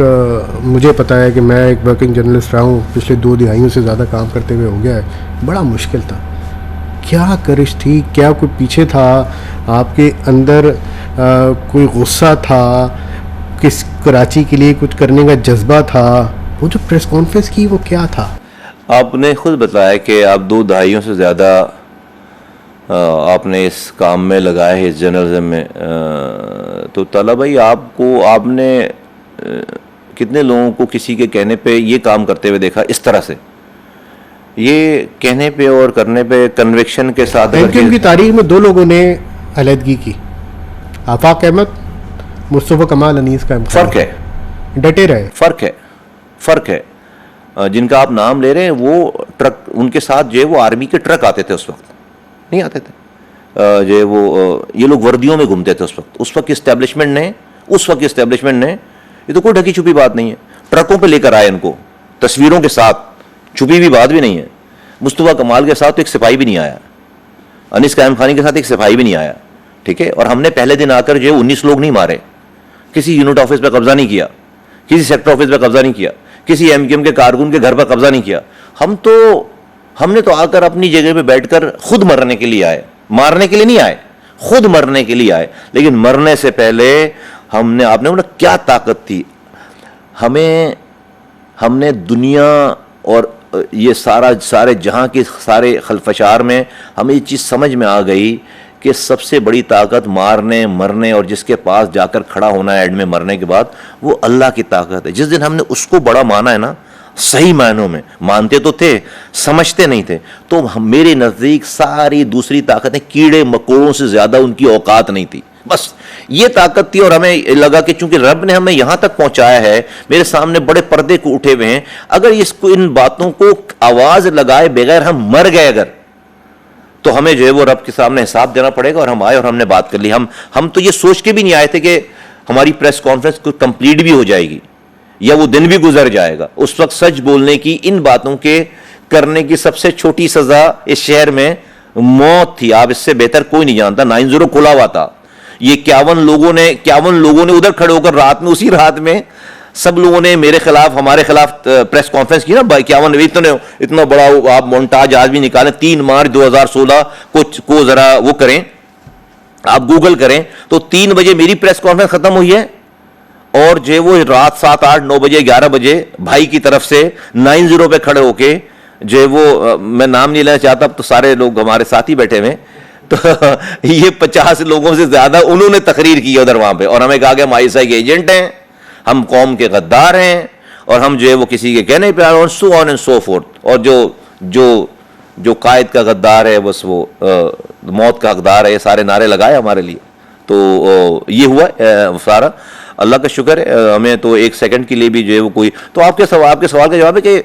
Speaker 1: मुझे पता है कि मैं एक वर्किंग जर्नलिस्ट रहा हूँ, पिछले 2 दिहाइयों से ज़्यादा काम करते हुए हो गया है, बड़ा मुश्किल था। क्या करिश थी, क्या कोई पीछे था आपके अंदर, कोई गुस्सा था, किस कराची के लिए कुछ करने का जज्बा था? वो जो प्रेस कॉन्फ्रेंस की वो क्या था?
Speaker 2: आपने खुद बताया कि आप 2 दहाइयों से ज़्यादा आपने इस काम में लगाया है, इस जर्नलिज्म में। तो ताला भाई, आपने कितने लोगों को किसी के कहने पे ये काम करते हुए देखा इस तरह से? ये कहने पे और करने पे कन्विक्शन के साथ।
Speaker 1: एमकेएम की तारीख में 2 लोगों ने अलहदगी की, आफाक अहमद, मुस्तफ़ा कमाल अनीस का
Speaker 2: फ़र्क है,
Speaker 1: डटे रहे।
Speaker 2: फ़र्क है। जिनका आप नाम ले रहे हैं वो ट्रक, उनके साथ जो है वो आर्मी के ट्रक आते थे, उस वक्त नहीं आते थे। जो है वो ये लोग वर्दियों में घूमते थे उस वक्त इस्टेब्लिशमेंट ने, ये तो कोई ढकी छुपी बात नहीं है, ट्रकों पे लेकर आए इनको तस्वीरों के साथ, छुपी हुई बात भी नहीं है। मुस्तफ़ा कमाल के साथ तो एक सिपाही भी नहीं आया, अनीस कायम खानी के साथ एक सिपाही भी नहीं आया, ठीक है। और हमने पहले दिन आकर जो है 19 लोग नहीं मारे, किसी यूनिट ऑफिस पर कब्जा नहीं किया, किसी सेक्टर ऑफिस पर कब्जा नहीं किया, किसी एमकेएम के कारकुन के घर पर कब्जा नहीं किया। हमने तो आकर अपनी जगह पे बैठकर खुद मरने के लिए आए, मारने के लिए नहीं आए, खुद मरने के लिए आए। लेकिन मरने से पहले आपने बोला क्या ताकत थी हमने दुनिया और ये सारे जहां के सारे खलफशार में हमें ये चीज़ समझ में आ गई कि सबसे बड़ी ताकत मारने, मरने और जिसके पास जाकर खड़ा होना है एंड में मरने के बाद, वो अल्लाह की ताकत है। जिस दिन हमने उसको बड़ा माना है ना, सही मायनों में मानते तो थे, समझते नहीं थे, तो मेरे नज़दीक सारी दूसरी ताकतें कीड़े मकोड़ों से ज़्यादा उनकी औकात नहीं थी। बस ये ताकत थी। और हमें लगा कि चूंकि रब ने हमें यहां तक पहुंचाया है, मेरे सामने बड़े पर्दे को उठे हुए हैं, अगर इन बातों को आवाज लगाए बगैर हम मर गए अगर, तो हमें जो है वो रब के सामने हिसाब देना पड़ेगा। और हम आए और हमने बात कर ली। हम तो ये सोच के भी नहीं आए थे कि हमारी प्रेस कॉन्फ्रेंस कंप्लीट भी हो जाएगी या वो दिन भी गुजर जाएगा। उस वक्त सच बोलने की, इन बातों के करने की सबसे छोटी सजा इस शहर में मौत थी। आप इससे बेहतर कोई नहीं जानता। 9-0 खुला हुआ था। ये 51 लोगों ने उधर खड़े होकर रात में, उसी रात में सब लोगों ने मेरे खिलाफ, हमारे खिलाफ प्रेस कॉन्फ्रेंस की ना। 51 इतना बड़ा आप मोन्टाज आज भी निकालें। 3 मार्च 2016 को जरा वो करें, आप गूगल करें तो 3 बजे मेरी प्रेस कॉन्फ्रेंस खत्म हुई है और जो वो रात 7, 8, 9 बजे, 11 बजे भाई की तरफ से 9-0 पे खड़े होके जो वो, मैं नाम नहीं लेना चाहता, अब तो सारे लोग हमारे साथ ही बैठे हुए, तो ये 50 लोगों से ज्यादा उन्होंने तकरीर की उधर वहां पे। और हमें कहा कि हम आईएसआई के एजेंट हैं, हम कौम के गद्दार हैं और हम जो है वो किसी के कहने पे और so on and so fourth. और जो कायद का गद्दार है बस वो मौत का हकदार है, ये सारे नारे लगाए हमारे लिए। तो ये हुआ सारा। अल्लाह का शुक्र है, हमें तो 1 सेकंड के लिए भी जो है वो कोई, तो आपके सवाल का जवाब है कि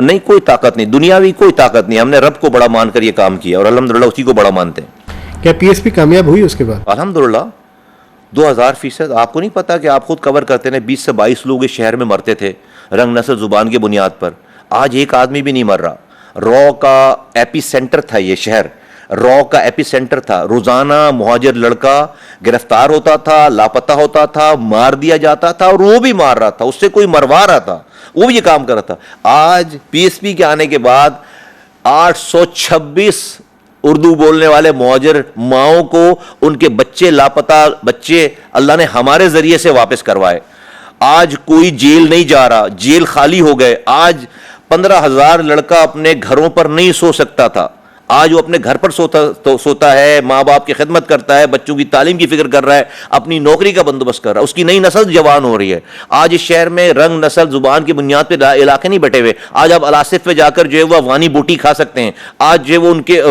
Speaker 2: नहीं, कोई ताकत नहीं, दुनियावी कोई ताकत नहीं। हमने रब को बड़ा मानकर ये काम किया और अल्हम्दुलिल्लाह उसी को बड़ा मानते हैं।
Speaker 1: क्या पीएसपी कामयाब हुई उसके बाद?
Speaker 2: अल्हम्दुलिल्लाह 2000%। आपको नहीं पता कि आप खुद कवर करते हैं, 20 से 22 लोग इस शहर में मरते थे रंग नस्ल जुबान की बुनियाद पर। आज एक आदमी भी नहीं मर रहा। रॉ का एपी सेंटर था ये शहर, रॉ का एपी सेंटर था। रोजाना मुहाजिर लड़का गिरफ्तार होता था, लापता होता था, मार दिया जाता था और वो भी मार रहा था, उससे कोई मरवा रहा था, वो भी ये काम कर रहा था। आज पीएसपी के आने के बाद 826 उर्दू बोलने वाले मुहाजिर माओं को उनके बच्चे, लापता बच्चे अल्लाह ने हमारे जरिए से वापस करवाए। आज कोई जेल नहीं जा रहा, जेल खाली हो गए। आज 15,000 लड़का अपने घरों पर नहीं सो सकता था, आज वो अपने घर पर सोता है, माँ बाप की खिदमत करता है, बच्चों की तालीम की फिक्र कर रहा है, अपनी नौकरी का बंदोबस्त कर रहा है। उसकी नई नस्ल जवान हो रही है। आज इस शहर में रंग नस्ल जुबान की बुनियाद पे इलाके नहीं बटे हुए। आज आप अलासिफ पे जाकर जो है वो अफगानी बोटी खा सकते हैं। आज जो है वो उनके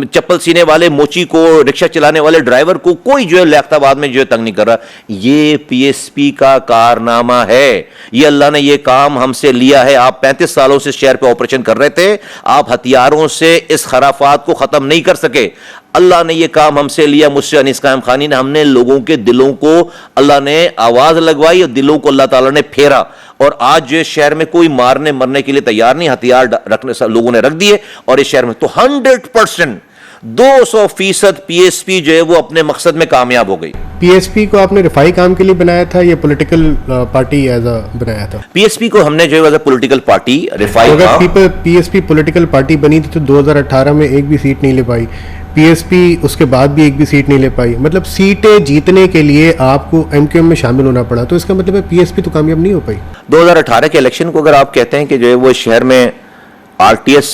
Speaker 2: चप्पल सीने वाले मोची को, रिक्शा चलाने वाले ड्राइवर को कोई जो है लियाकताबाद में जो है तंग नहीं कर रहा। ये पीएसपी का कारनामा है। ये अल्लाह ने ये काम हमसे लिया है। आप 35 सालों से शहर पे ऑपरेशन कर रहे थे, आप हथियारों से इस खराफात को खत्म नहीं कर सके। अल्लाह ने यह काम हमसे लिया, मुझसे अनीस कायम खानी ने। हमने लोगों के दिलों को अल्लाह ने आवाज लगवाई और दिलों को अल्लाह ताला ने फेरा। और आज जो शहर में कोई मरने के लिए तैयार नहीं, हथियार रखने लोगों ने रख दिए। और इस शहर में तो 100% 200% पीएसपी जो है वो अपने मकसद में कामयाब हो गई।
Speaker 1: पीएसपी को आपने रिफाई काम के लिए बनाया था या पॉलिटिकल पार्टी एज अ बनाया था?
Speaker 2: पीएसपी को हमने जो है पॉलिटिकल पार्टी रिफाई
Speaker 1: अगर पीएसपी पॉलिटिकल पार्टी बनी थी तो 2018 में एक भी सीट नहीं ले पाई, पीएसपी उसके बाद भी एक भी सीट नहीं ले पाई, मतलब सीटें जीतने के लिए आपको एमक्यूएम में शामिल होना पड़ा, तो इसका मतलब है पीएसपी तो कामयाब नहीं हो पाई।
Speaker 2: 2018 के इलेक्शन को अगर आप कहते हैं कि जो है वो शहर में आरटीएस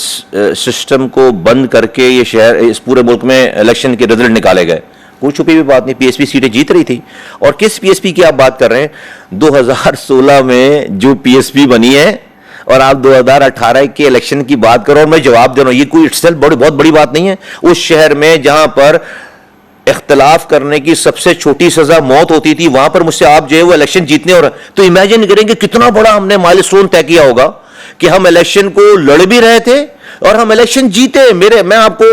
Speaker 2: सिस्टम को बंद करके ये शहर इस पूरे मुल्क में इलेक्शन के रिजल्ट निकाले गए, कोई छुपी हुई बात नहीं, पीएसपी सीटें जीत रही थी। और किस पीएसपी की आप बात कर रहे हैं? 2016 में जो पीएसपी बनी है और आप 2018 के इलेक्शन की बात करो, और मैं जवाब दे रहा हूं, ये कोई इट्सेल्फ बहुत बड़ी बात नहीं है। उस शहर में जहां पर इख्तलाफ करने की सबसे छोटी सजा मौत होती थी, वहां पर मुझसे आप जो है वो इलेक्शन जीतने, और तो इमेजिन करेंगे कितना बड़ा हमने माइलस्टोन तय किया होगा कि हम इलेक्शन को लड़ भी रहे थे और हम इलेक्शन जीते। मैं आपको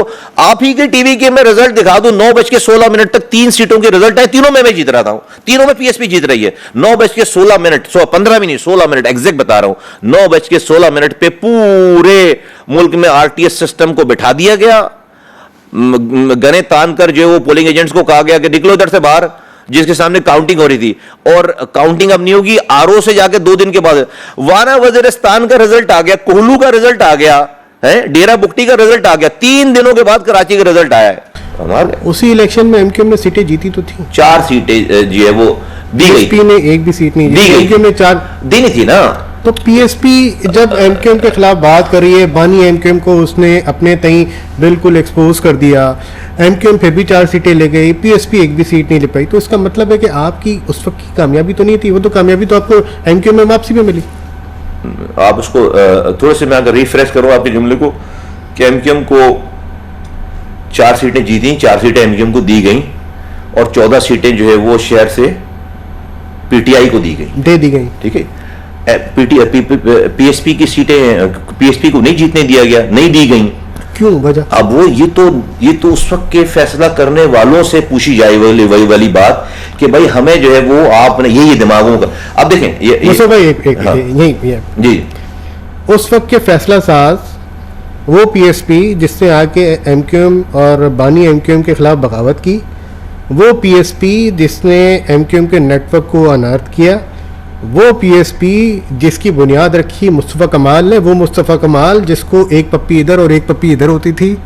Speaker 2: आप ही के टीवी के मैं रिजल्ट दिखा दूं, 9:16 तक 3 सीटों के रिजल्ट है, तीनों में मैं जीत रहा था, तीनों में पीएसपी जीत रही है। 9:16, 15 मिनट 16 मिनट एग्जैक्ट बता रहा हूं, 9:16 पे पूरे मुल्क में आरटीएस सिस्टम को बिठा दिया गया। गने तान कर जो वो पोलिंग एजेंट्स को कहा गया कि निकलो इधर से बाहर, जिसके सामने काउंटिंग हो रही थी, और काउंटिंग अब नहीं होगी, आरओ से जाके 2 दिन के बाद वारा वजीरिस्तान का रिजल्ट आ गया, कोहलू का रिजल्ट आ गया है, डेरा बुक्टी का रिजल्ट आ गया, 3 दिनों के बाद कराची का रिजल्ट आया है।
Speaker 1: उसी इलेक्शन में एमक्यूएम ने सीटें जीती तो थी,
Speaker 2: 4 सीटें जी है वो दी गई,
Speaker 1: पीएसपी ने एक भी सीट नहीं दी, एमक्यूएम ने 4
Speaker 2: दी थी ना।
Speaker 1: तो पीएसपी जब एमक्यूएम के खिलाफ बात कर रही है, बानी एमक्यूएम को उसने अपने तई बिल्कुल एक्सपोज कर दिया, एमक्यूएम फिर भी 4 सीटें ले गई, पीएसपी एक भी सीट नहीं ले पाई, तो इसका मतलब है कि आपकी उस वक्त की कामयाबी तो नहीं थी, वो तो कामयाबी तो आपको एमक्यूएम में वापसी में मिली।
Speaker 2: आप उसको थोड़े से मैं अगर रिफ्रेश करूं आपके जुमले को, कि एमक्यूएम को 4 सीटें जीती, 4 सीटें एमक्यूएम को दी गई, और 14 सीटें जो है वो शहर से पीटीआई को दी गई, ठीक है। पीएसपी की सीटें पीएसपी को नहीं जीतने दिया गया, नहीं दी गई,
Speaker 1: क्यों वजह?
Speaker 2: अब वो ये तो उस वक्त के फैसला करने वालों से पूछी जाए वही वाली बात कि भाई हमें जो है वो आपने ये दिमागों का। अब देखें
Speaker 1: भाई
Speaker 2: जी,
Speaker 1: उस वक्त के फैसला साज वो पीएसपी जिसने आके एमक्यूएम और बानी एमक्यूएम के खिलाफ बगावत की, वो पीएसपी जिसने एमक्यूएम के नेटवर्क को अनर्थ किया, वो पीएसपी जिसकी बुनियाद रखी मुस्तफ़ा कमाल ने, वो मुस्तफ़ा कमाल जिसको एक पप्पी इधर और एक पप्पी इधर होती थी,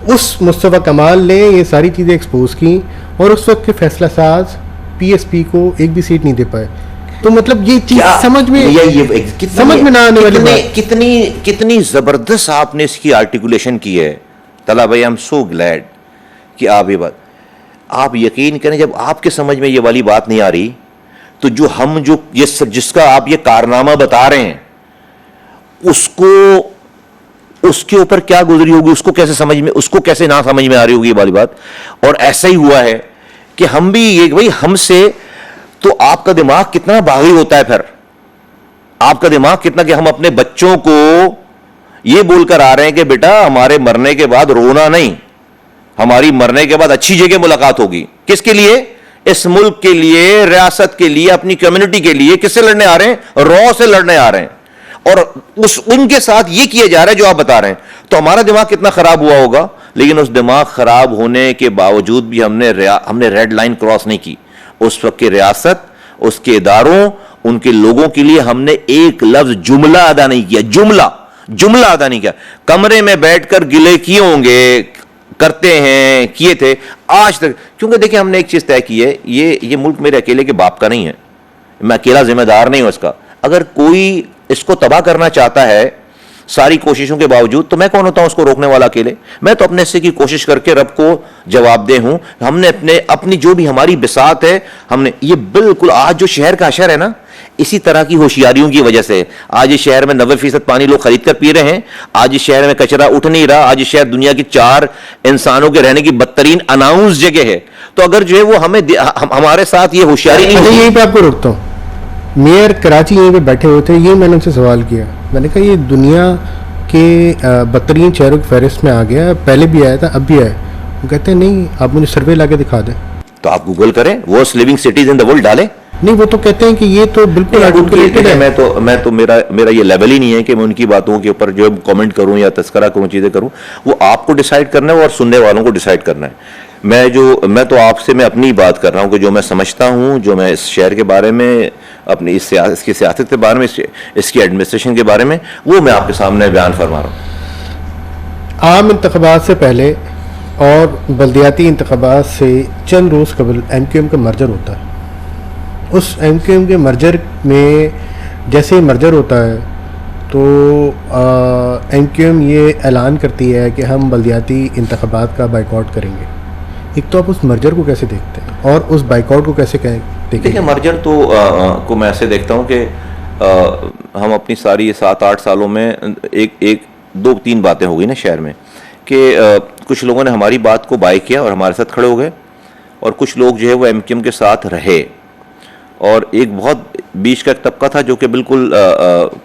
Speaker 1: उस मुस्तफ़ा कमाल ने ये सारी चीज़ें एक्सपोज की, और उस वक्त के फैसला साज पीएसपी को एक भी सीट नहीं दे पाए। तो मतलब ये चीज समझ में ना आने वाली बात।
Speaker 2: कितनी जबरदस्त आपने इसकी आर्टिकुलेशन की है तला भाई, आई एम सो ग्लैड कि आप ये बात, आप यकीन करें जब आपके समझ में ये वाली बात नहीं आ रही, तो जो ये जिसका आप ये कारनामा बता रहे हैं, उसके ऊपर क्या गुजरी होगी, उसको कैसे ना समझ में आ रही होगी ये वाली बात। और ऐसा ही हुआ है कि हम भी ये भाई हमसे, तो आपका दिमाग कितना बागी होता है, फिर आपका दिमाग कितना, कि हम अपने बच्चों को ये बोलकर आ रहे हैं कि बेटा हमारे मरने के बाद रोना नहीं, हमारी मरने के बाद अच्छी जगह मुलाकात होगी। किसके लिए? इस मुल्क के लिए, रियासत के लिए, अपनी कम्युनिटी के लिए। किससे लड़ने आ रहे हैं? रॉ से लड़ने आ रहे हैं, और उनके साथ ये किया जा रहा है जो आप बता रहे हैं। तो हमारा दिमाग कितना खराब हुआ होगा, लेकिन उस दिमाग खराब होने के बावजूद भी हमने रेड लाइन क्रॉस नहीं की। उस वक्त की रियासत, उसके इदारों, उनके लोगों के लिए हमने एक लफ्ज जुमला अदा नहीं किया, जुमला अदा नहीं किया। कमरे में बैठकर गिले किए होंगे, करते हैं, किए थे आज तक, क्योंकि देखिए हमने एक चीज तय की है, ये मुल्क मेरे अकेले के बाप का नहीं है, मैं अकेला जिम्मेदार नहीं हूं इसका। अगर कोई इसको तबाह करना चाहता है सारी कोशिशों के बावजूद, तो मैं कौन होता हूं उसको रोकने वाला अकेले? मैं तो अपने हिस्से की कोशिश करके रब को जवाबदेह हूं। हमने अपनी जो भी हमारी बिसात है, हमने ये बिल्कुल, आज जो शहर का असर है ना, इसी तरह की होशियारियों की वजह से आज इस शहर में 90% पानी लोग खरीद कर पी रहे हैं। आज इस शहर में कचरा उठ नहीं रहा। आज इस शहर दुनिया की 4 इंसानों के रहने की बदतरीन अनाउंस जगह है। तो अगर जो है वो हमारे साथ ये होशियारी नहीं होगी।
Speaker 1: यहीं पे आपको रोकता हूँ, मेयर कराची यहीं पे बैठे हुए थे, ये मैंने उनसे सवाल किया, मैंने कहा ये दुनिया के बदतरीन शहरों की फहरिस्त में आ गया, पहले भी आया था अब भी आया। वो कहते हैं नहीं, आप मुझे सर्वे ला के दिखा दें।
Speaker 2: तो आप गूगल करें, worst living cities in the world डालें,
Speaker 1: नहीं, वो तो कहते हैं कि ये तो बिल्कुल एडुकेटेड है।
Speaker 2: मैं तो मेरा ये लेवल ही नहीं है कि मैं उनकी बातों के ऊपर जो कमेंट करूं या तस्करा करूं, चीज़ें करूं। वो आपको डिसाइड करना है और सुनने वालों को डिसाइड करना है। मैं तो आपसे मैं अपनी बात कर रहा हूं कि जो मैं समझता हूं, जो मैं इस शहर के बारे में, अपनी इसकी सियासत के बारे में, इसकी एडमिनिस्ट्रेशन के बारे में, वो मैं आपके सामने बयान फरमा रहा हूँ।
Speaker 1: आम इंतखाबात से पहले और बल्दियाती इंतखाबात से चंद रोज़ कबल MQM का मर्जर होता है। उस MQM के मर्जर में जैसे ही मर्जर होता है तो MQM ये ऐलान करती है कि हम बल्दियाती इंतखाबात का बाइकआउट करेंगे। एक तो आप उस मर्जर को कैसे देखते हैं और उस बाइकआउट को कैसे देखें?
Speaker 2: देखिए, मर्जर तो को मैं ऐसे देखता हूँ कि हम अपनी सारी 7-8 सालों में एक 2-3 बातें हो गई ना शहर में कि कुछ लोगों ने हमारी बात को बाय किया और हमारे साथ खड़े हो गए, और कुछ लोग जो है वो MQM के साथ रहे, और एक बहुत बीच का एक तबका था जो कि बिल्कुल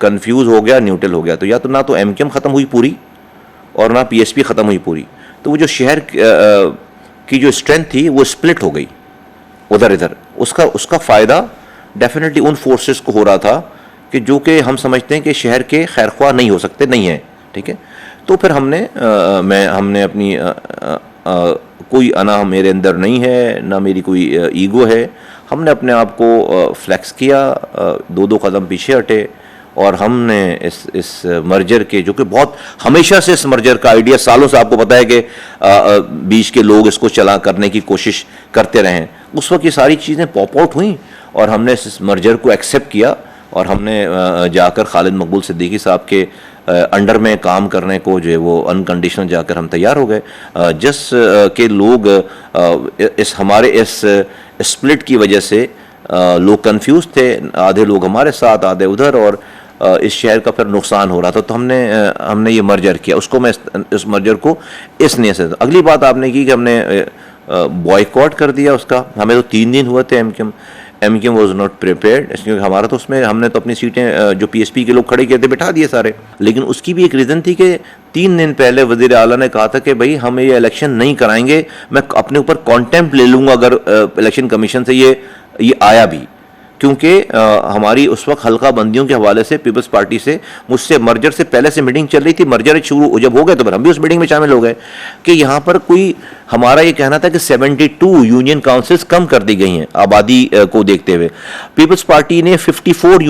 Speaker 2: कंफ्यूज हो गया, न्यूट्रल हो गया। तो या तो ना तो MQM ख़त्म हुई पूरी और ना PSP ख़त्म हुई पूरी, तो वो जो शहर की जो स्ट्रेंथ थी वो स्प्लिट हो गई उधर इधर। उसका फ़ायदा डेफिनेटली उन फोर्सेस को हो रहा था कि जो कि हम समझते हैं कि शहर के खैरख्वाह नहीं हो सकते, नहीं हैं, ठीक है। तो फिर हमने अपनी कोई अना मेरे अंदर नहीं है, ना मेरी कोई ईगो है। हमने अपने आप को फ्लेक्स किया, 2-2 कदम पीछे हटे, और हमने इस मर्जर के, जो कि बहुत हमेशा से इस मर्जर का आइडिया सालों से आपको पता है कि बीच के लोग इसको चला करने की कोशिश करते रहे, उस वक्त ये सारी चीज़ें पॉप आउट हुई और हमने इस मर्जर को एक्सेप्ट किया, और हमने जाकर खालिद मकबूल सिद्दीकी साहब के अंडर में काम करने को जो है वो अनकंडीशनल जाकर हम तैयार हो गए। जिस के लोग हमारे इस स्प्लिट की वजह से लोग कंफ्यूज थे, आधे लोग हमारे साथ, आधे उधर, और इस शहर का फिर नुकसान हो रहा था। तो हमने ये मर्जर किया, उसको मैं इस मर्जर को इस नियत से। अगली बात आपने की कि हमने बॉयकॉट कर दिया उसका। हमें तो 3 दिन हुए थे, MQM वॉज नॉट प्रिपेयर्ड, क्योंकि हमारा तो उसमें हमने तो अपनी सीटें जो PSP के लोग खड़े किए थे बिठा दिए सारे। लेकिन उसकी भी एक रीज़न थी कि 3 दिन पहले वज़ीर आला ने कहा था कि भाई हम ये इलेक्शन नहीं कराएंगे, मैं अपने ऊपर कॉन्टेम्प्ट ले लूँगा अगर इलेक्शन कमीशन से ये आया भी, क्योंकि हमारी उस वक्त हल्का बंदियों के हवाले से पीपल्स पार्टी से मुझसे मर्जर से पहले से मीटिंग चल रही थी। मर्जर शुरू जब हो गए तो फिर हम भी उस मीटिंग में शामिल हो गए कि यहाँ पर कोई, हमारा ये कहना था कि 72 यूनियन काउंसिल्स कम कर दी गई हैं आबादी को देखते हुए। पीपल्स पार्टी ने 53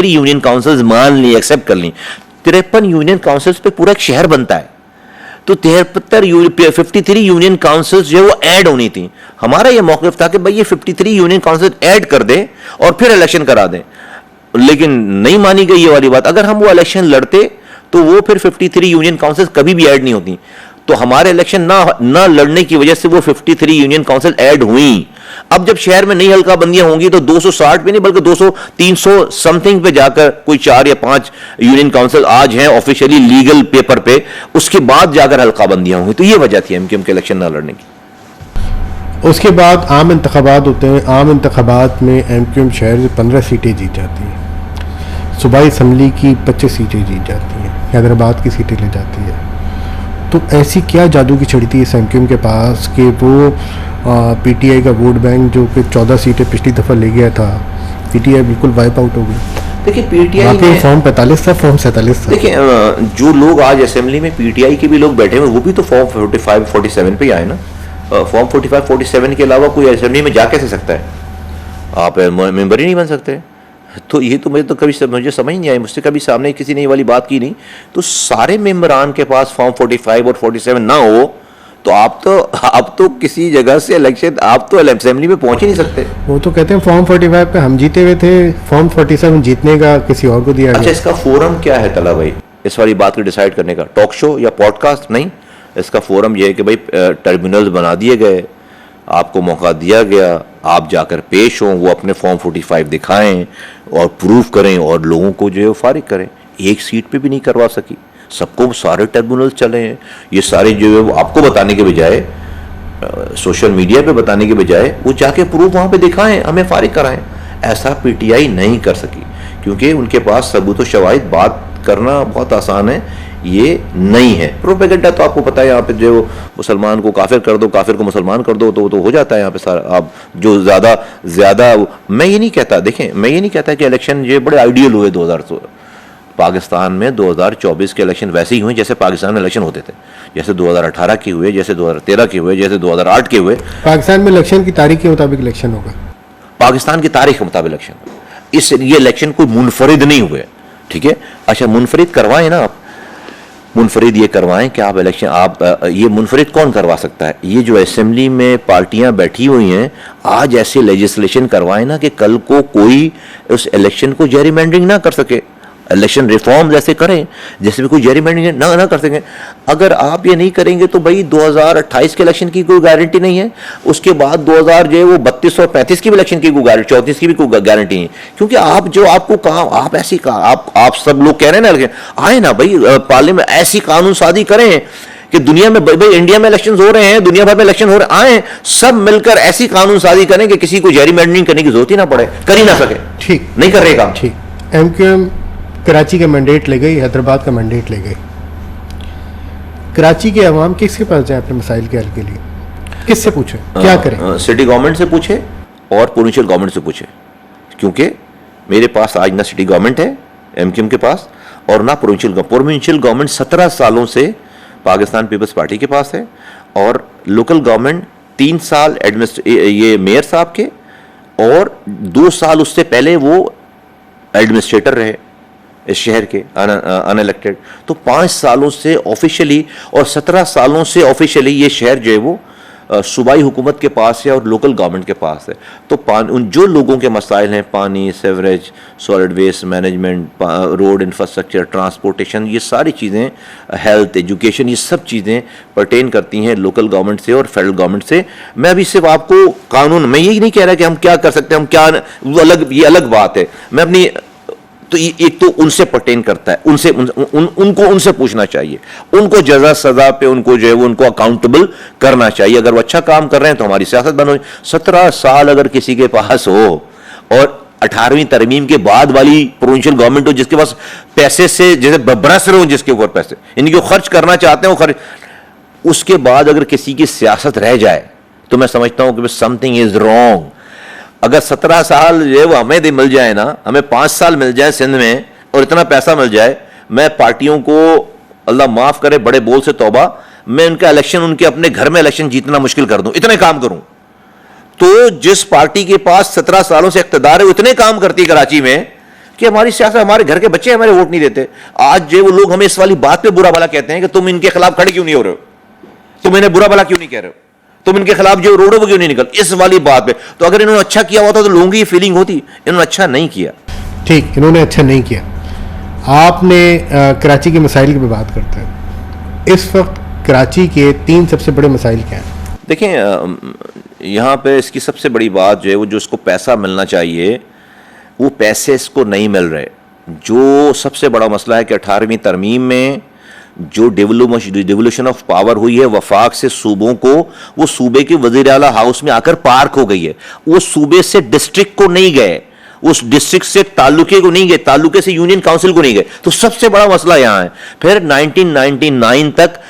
Speaker 2: यूनियन काउंसिल्स मान ली, एक्सेप्ट कर ली। 53 यूनियन काउंसिल्स पे पूरा एक शहर बनता है, तो 53 यूनियन काउंसिल्स जो है वो ऐड होनी थी। हमारा ये मौक़िफ़ था कि भाई ये 53 यूनियन काउंसिल ऐड कर दें और फिर इलेक्शन करा दें, लेकिन नहीं मानी गई ये वाली बात। अगर हम वो इलेक्शन लड़ते तो वो फिर 53 यूनियन काउंसिल कभी भी ऐड नहीं होती। तो हमारे इलेक्शन ना लड़ने की वजह से वो 53 यूनियन काउंसिल ऐड हुई। अब जब शहर में नई हल्का बंदियां होंगी तो 260 पे नहीं बल्कि 200-300 समथिंग पे जाकर कोई 4 या 5 यूनियन काउंसिल आज हैं ऑफिशियली लीगल पेपर पे, उसके बाद जाकर हल्का बंदियां होंगी। तो ये वजह थी MQM के इलेक्शन ना लड़ने की।
Speaker 1: उसके बाद आम इंतखाबात होते हैं। आम इंतखाबात में MQM शहर से 15 सीटें जीत जाती हैं, सूबाई असम्बली की 25 सीटें जीत जाती हैं, हैदराबाद की सीटें ले जाती है। तो ऐसी क्या जादू की छड़ी थी इस MQM के पास कि वो PTI का वोट बैंक जो कि 14 सीटें पिछली दफ़ा ले गया था, PTI बिल्कुल वाइप आउट हो गई।
Speaker 2: देखिए, PTI में
Speaker 1: फॉर्म 45 था, फॉर्म 47 था।
Speaker 2: देखिए, जो लोग आज असेंबली में PTI के भी लोग बैठे हुए, वो भी तो फॉर्म 45-47 पे आए ना। फॉर्म 45-47 के अलावा कोई असेंबली में जा कैसे सकता है? आप मेंबर ही नहीं बन सकते। तो ये तो मुझे समझ नहीं आई, मुझसे कभी सामने किसी ने ये वाली बात की नहीं। तो सारे मेंबरान के पास फॉर्म 45 और 47 ना हो तो आप तो किसी जगह से इलेक्शन, आप तो असेंबली में पहुंच ही नहीं सकते।
Speaker 1: वो तो कहते हैं फॉर्म 45 पे हम जीते हुए थे, फॉर्म 47 जीतने का किसी और को दिया गया।
Speaker 2: अच्छा, इसका फोरम क्या है तला भाई, इस वाली बात को डिसाइड करने का? टॉक शो या पॉडकास्ट नहीं, इसका फोरम यह है कि भाई टर्मिनल्स बना दिए गए, आपको मौका दिया गया, आप जाकर पेश हों, वो अपने फॉर्म 45 दिखाएं और प्रूफ करें और लोगों को जो है फारिग करें। एक सीट पे भी नहीं करवा सकी, सबको सारे टर्मिनल्स चले हैं। ये सारे जो है वो आपको बताने के बजाय, सोशल मीडिया पे बताने के बजाय, वो जाके प्रूफ वहाँ पे दिखाएं, हमें फारिग कराएं। ऐसा PTI नहीं कर सकी क्योंकि उनके पास सबूत व शवाहिद, बात करना बहुत आसान है, ये नहीं है। प्रोपेगेंडा तो आपको पता है, यहाँ पे जो मुसलमान को काफिर कर दो, काफिर को मुसलमान कर दो, तो हो जाता है यहाँ पे सारा। आप जो ज़्यादा मैं ये नहीं कहता, देखें मैं ये नहीं कहता कि इलेक्शन ये बड़े आइडियल हुए 2016 पाकिस्तान में। 2024 के इलेक्शन वैसे ही हुए जैसे पाकिस्तान में इलेक्शन होते थे, जैसे 2018 के हुए, जैसे 2013 के हुए, जैसे 2008 के हुए।
Speaker 1: पाकिस्तान में इलेक्शन की तारीख के मुताबिक इलेक्शन होगा,
Speaker 2: पाकिस्तान की तारीख के मुताबिक इलेक्शन। ये इलेक्शन कोई मुनफरिद नहीं हुए, ठीक है। अच्छा, मुनफरिद करवाएं ना आप, मुनफरिद ये करवाएं कि आप इलेक्शन, आप ये मुनफरिद कौन करवा सकता है? ये जो असेंबली में पार्टियां बैठी हुई हैं, आज ऐसे लेजिस्लेशन करवाएं ना कि कल को कोई उस इलेक्शन को जेरीमैंडरिंग ना कर सके। इलेक्शन रिफॉर्म जैसे करें जैसे भी कोई जेरीमैंडरिंग ना कर सकें। अगर आप ये नहीं करेंगे तो भाई 2028 के इलेक्शन की कोई गारंटी नहीं है, उसके बाद 2000 जो है वो 32 और 35 की भी इलेक्शन की कोई गारंटी, 34 की भी कोई गारंटी नहीं। क्योंकि आप जो आपको कहा, आप ऐसी आप सब लोग कह रहे हैं ना, आए ना भाई पार्लियामेंट ऐसी कानून साजी करें कि दुनिया में, भाई इंडिया में इलेक्शन हो रहे हैं, दुनिया भर में इलेक्शन हो रहे, आए सब मिलकर ऐसी कानून साजी करें कि किसी को जेरीमैंडरिंग करने की जरूरत ही ना पड़े, कर ही ना सके।
Speaker 1: ठीक
Speaker 2: नहीं कर रहे काम।
Speaker 1: ठीक, MQM कराची का मैंडेट ले गई, हैदराबाद का मैंडेट ले गई। कराची के अवाम किसके पास जाए अपने मसाइल के हल के लिए? किससे पूछे, क्या करें?
Speaker 2: सिटी गवर्नमेंट से पूछे और प्रोविंशियल गवर्नमेंट से पूछे, क्योंकि मेरे पास आज ना सिटी गवर्नमेंट है MQM के पास और ना प्रोविंशियल गवर्नमेंट 17 सालों से पाकिस्तान पीपल्स पार्टी के पास है, और लोकल गवर्नमेंट 3 साल ये मेयर साहब के और 2 साल उससे पहले वो एडमिनिस्ट्रेटर रहे इस शहर के, अनइलेक्टेड। तो 5 सालों से ऑफिशियली और 17 सालों से ऑफिशियली ये शहर जो है वो सूबाई हुकूमत के पास है और लोकल गवर्नमेंट के पास है। तो उन जो लोगों के मसाइल हैं, पानी, sewerage, solid waste management, road infrastructure, transportation, ये सारी चीज़ें, हेल्थ, एजुकेशन, ये सब चीज़ें पर्टेन करती हैं लोकल गवर्नमेंट से और फेडरल गवर्नमेंट से। मैं अभी सिर्फ आपको कानून, मैं यही नहीं कह रहा कि हम क्या कर सकते हैं, हम क्या, ये अलग बात है। मैं अपनी, तो एक तो उनसे पर्टेन करता है, उनको उनसे पूछना चाहिए, उनको जजा सजा पे उनको जो है वो उनको अकाउंटेबल करना चाहिए। अगर वो अच्छा काम कर रहे हैं तो हमारी सियासत बंद हो। 17 साल अगर किसी के पास हो और 18वीं तरमीम के बाद वाली प्रोविंशियल गवर्नमेंट हो, जिसके पास पैसे से जैसे बरस रहे हो, जिसके ऊपर पैसे इनको खर्च करना चाहते हैं वो खर्च, उसके बाद अगर किसी की सियासत रह जाए तो मैं समझता हूं कि समथिंग इज रॉन्ग। अगर 17 साल जो है वो हमें मिल जाए ना, हमें 5 साल मिल जाए सिंध में और इतना पैसा मिल जाए, मैं पार्टियों को, अल्लाह माफ करे, बड़े बोल से तौबा, मैं उनका इलेक्शन, उनके अपने घर में इलेक्शन जीतना मुश्किल कर दूं, इतने काम करूं। तो जिस पार्टी के पास 17 सालों से इख्तियार है वो इतने काम करती है कराची में कि हमारी सियासत, हमारे घर के बच्चे हमारे वोट नहीं देते। आज जो वो लोग हमें इस वाली बात पे बुरा भला कहते हैं कि तुम इनके खिलाफ खड़े क्यों नहीं हो रहे हो, तुम इन्हें बुरा भला क्यों नहीं कह रहे हो, तुम इनके खिलाफ जो रोडों पर क्यों नहीं निकल, इस वाली बात पे। तो अगर इन्होंने अच्छा किया होता तो लोगों की फीलिंग होती, इन्होंने अच्छा नहीं किया।
Speaker 1: ठीक, इन्होंने अच्छा नहीं किया। आपने कराची के मसाइल की बात करते हैं, इस वक्त कराची के 3 सबसे बड़े मसाइल क्या हैं?
Speaker 2: देखें, यहाँ पे इसकी सबसे बड़ी बात जो है वो, जो इसको पैसा मिलना चाहिए वो पैसे इसको नहीं मिल रहे। जो सबसे बड़ा मसला है कि 18वीं तरमीम में जो डिवोल्यूशन ऑफ पावर हुई है वफाक से सूबों को, वो सूबे के वज़ीर आला हाउस में आकर पार्क हो गई है। वो सूबे से डिस्ट्रिक्ट को नहीं गए, उस डिस्ट्रिक्ट से तालुके को नहीं गए, तालुके से यूनियन काउंसिल को नहीं गए। तो सबसे बड़ा मसला यहां है। फिर 1999 तक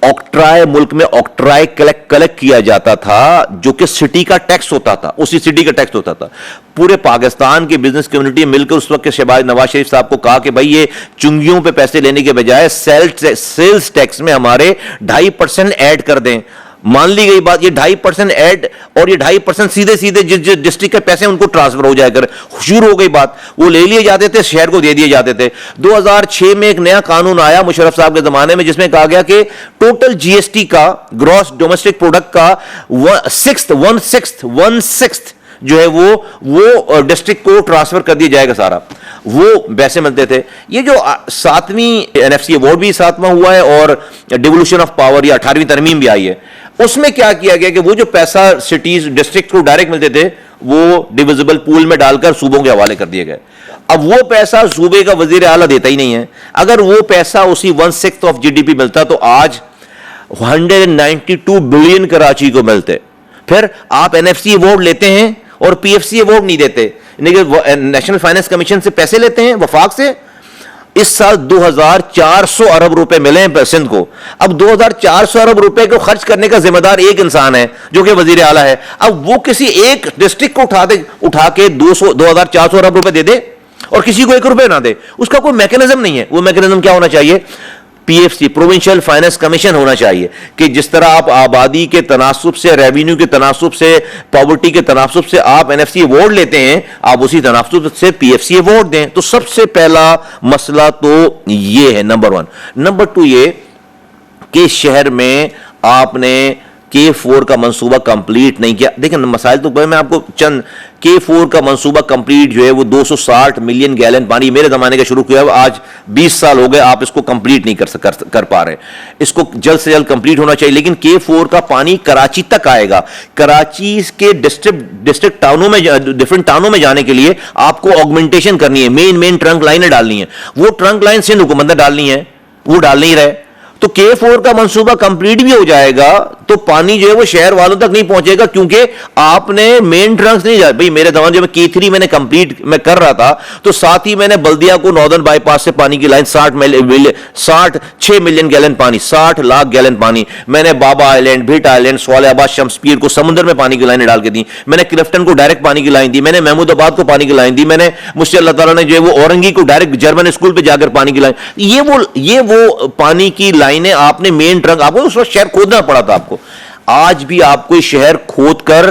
Speaker 2: ऑक्ट्राय, मुल्क में ऑक्ट्राय कलेक्ट किया जाता था, जो कि सिटी का टैक्स होता था, उसी सिटी का टैक्स होता था। पूरे पाकिस्तान की बिजनेस कम्युनिटी मिलकर उस वक्त के शहबाज नवाज शरीफ साहब को कहा कि भाई ये चुंगियों पे पैसे लेने के बजाय सेल्स टैक्स में हमारे 2.5% ऐड कर दें। मान ली गई बात, ये 2.5% ऐड और ये 2.5% सीधे सीधे जिस डिस्ट्रिक्ट के पैसे उनको ट्रांसफर हो जाए कर, शुरू हो गई बात। वो ले लिए जाते थे, शहर को दे दिए जाते थे। 2006 में एक नया कानून आया मुशर्रफ साहब के जमाने में, जिसमें कहा गया कि टोटल जीएसटी का, ग्रॉस डोमेस्टिक प्रोडक्ट का 1/6 जो है वो डिस्ट्रिक्ट को ट्रांसफर कर दिया जाएगा सारा। वो पैसे मिलते थे। ये जो 7वीं एनएफसी अवार्ड भी 7वां हुआ है और डिवोल्यूशन ऑफ पावर या 18वीं तरमीम भी आई है, उसमें क्या किया गया कि वो जो पैसा सिटीज डिस्ट्रिक्ट को डायरेक्ट मिलते थे वो डिविजिबल पूल में डालकर सूबों के हवाले कर दिए गए। अब वो पैसा सूबे का वजीर आला देता ही नहीं है। अगर वो पैसा उसी 1/6 ऑफ जीडीपी मिलता तो आज 192 बिलियन कराची को मिलते। फिर आप एनएफसी अवार्ड लेते हैं और पीएफसी अवार्ड नहीं देते, नेशनल फाइनेंस कमीशन से पैसे लेते हैं वफाक से, इस साल 2400 अरब रुपए मिले हैं सिंध को। अब 2400 अरब रुपए को खर्च करने का जिम्मेदार एक इंसान है जो कि वजीर आला है। अब वो किसी एक डिस्ट्रिक्ट को उठा के 2400 अरब रुपए दे दे और किसी को 1 रुपए ना दे, उसका कोई मैकेनिज्म नहीं है। वो मैकेनिज्म क्या होना चाहिए? पीएफसी, प्रोविंशियल फाइनेंस कमीशन होना चाहिए कि जिस तरह आप आबादी के तनासुब से, रेवेन्यू के तनासुब से, पॉवर्टी के तनासुब से आप एनएफसी अवार्ड लेते हैं, आप उसी तनासुब से पीएफसी अवार्ड दें। तो सबसे पहला मसला तो ये है, नंबर 1। नंबर 2 ये कि शहर में आपने K4 का मंसूबा कंप्लीट नहीं किया। देखिए मसाइल तो मैं आपको चंद, K4 का मंसूबा कंप्लीट जो है वो 260 मिलियन गैलन पानी मेरे जमाने का शुरू किया है, आज 20 साल हो गए, आप इसको कंप्लीट नहीं कर पा रहे। इसको जल्द से जल्द कंप्लीट होना चाहिए। लेकिन K4 का पानी कराची तक आएगा। कराची के डिस्ट्रिक्ट टाउनों में, डिफरेंट टाउनों में जाने के लिए आपको ऑगमेंटेशन करनी है, मेन ट्रंक लाइनें डालनी है। वो ट्रंक लाइन सिंध हुकूमत ने डालनी है, वो डाल नहीं रहे। तो K4 का मंसूबा कंप्लीट भी हो जाएगा तो पानी जो है वो शहर वालों तक नहीं पहुंचेगा, क्योंकि आपने मेन ट्रंक्स नहीं जा। भाई मेरे दौरान जब मैं K3 मैंने कंप्लीट मैं कर रहा था तो साथ ही मैंने बल्दिया को नॉर्दर्न बाईपास से पानी की लाइन 6 मिलियन गैलन पानी, 60 लाख गैलन पानी मैंने बाबा आइलैंड, भीट आइलैंड, स्वालियाबाद, शम्सपीर को समुद्र में पानी की लाइन डाल के दी। मैंने क्लिफ्टन को डायरेक्ट पानी की लाइन दी, मैंने महमूदाबाद को पानी की लाइन दी, मैंने मुझसे अल्लाह ताला ने जो है वो औरंगी को डायरेक्ट जर्मन स्कूल पे जाकर पानी की लाइन। ये वो पानी की लाइनें आपने मेन ट्रंक, आपको उस वक्त शहर खोदना पड़ा था। आपको आज भी आपको शहर खोद कर,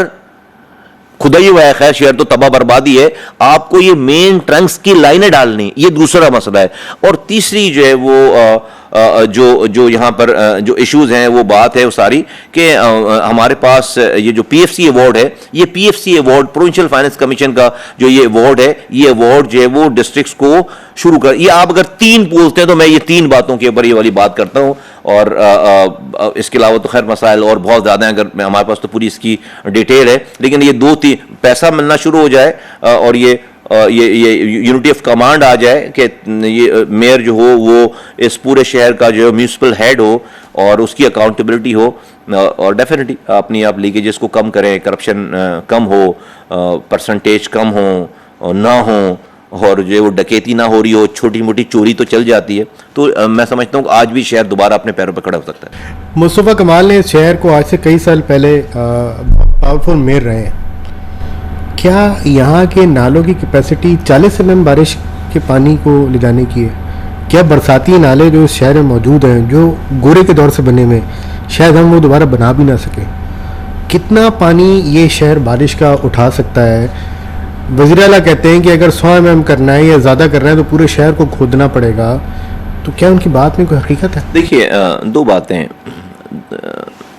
Speaker 2: खुदाई हुआ है, खैर शहर तो तबाह बर्बादी है, आपको ये मेन ट्रंक्स की लाइनें डालनी, ये दूसरा मसला है। और तीसरी जो है वो जो यहाँ पर जो इश्यूज हैं वो बात है वो सारी कि हमारे पास ये जो पीएफसी अवार्ड है, ये PFC award provincial finance commission का जो ये अवार्ड है, ये अवार्ड जो है वो डिस्ट्रिक्ट्स को शुरू कर, ये आप अगर 3 पूछते हैं तो मैं ये 3 बातों के ऊपर ये वाली बात करता हूँ। और इसके अलावा तो खैर मसाइल और बहुत ज़्यादा हैं, अगर हमारे पास तो पूरी इसकी डिटेल है। लेकिन ये 2-3 पैसा मिलना शुरू हो जाए और ये यूनिटी ऑफ कमांड आ जाए कि ये मेयर जो हो वो इस पूरे शहर का जो म्यूनिसिपल हेड हो और उसकी अकाउंटेबिलिटी हो, और डेफिनेटली अपनी आप लीकेजेस को कम करें, करप्शन कम हो, परसेंटेज कम हो ना हो, और जो वो डकैती ना हो रही हो, छोटी मोटी चोरी तो चल जाती है। तो मैं समझता हूँ आज भी शहर दोबारा अपने पैरों पर खड़ा हो सकता है।
Speaker 1: मुस्तफ़ा कमाल ने इस शहर को आज से कई साल पहले पावरफुल मेयर रहे हैं। क्या यहाँ के नालों की कैपेसिटी 40 mm बारिश के पानी को ले जाने की है? क्या बरसाती नाले जो इस शहर में मौजूद हैं, जो गोरे के दौर से बने हुए, शायद हम वो दोबारा बना भी ना सकें? कितना पानी ये शहर बारिश का उठा सकता है? वज़ीर आला कहते हैं कि अगर 100 mm करना है या ज़्यादा करना है तो पूरे शहर को खोदना पड़ेगा। तो क्या उनकी बात में कोई हकीकत है?
Speaker 2: देखिए 2 बातें।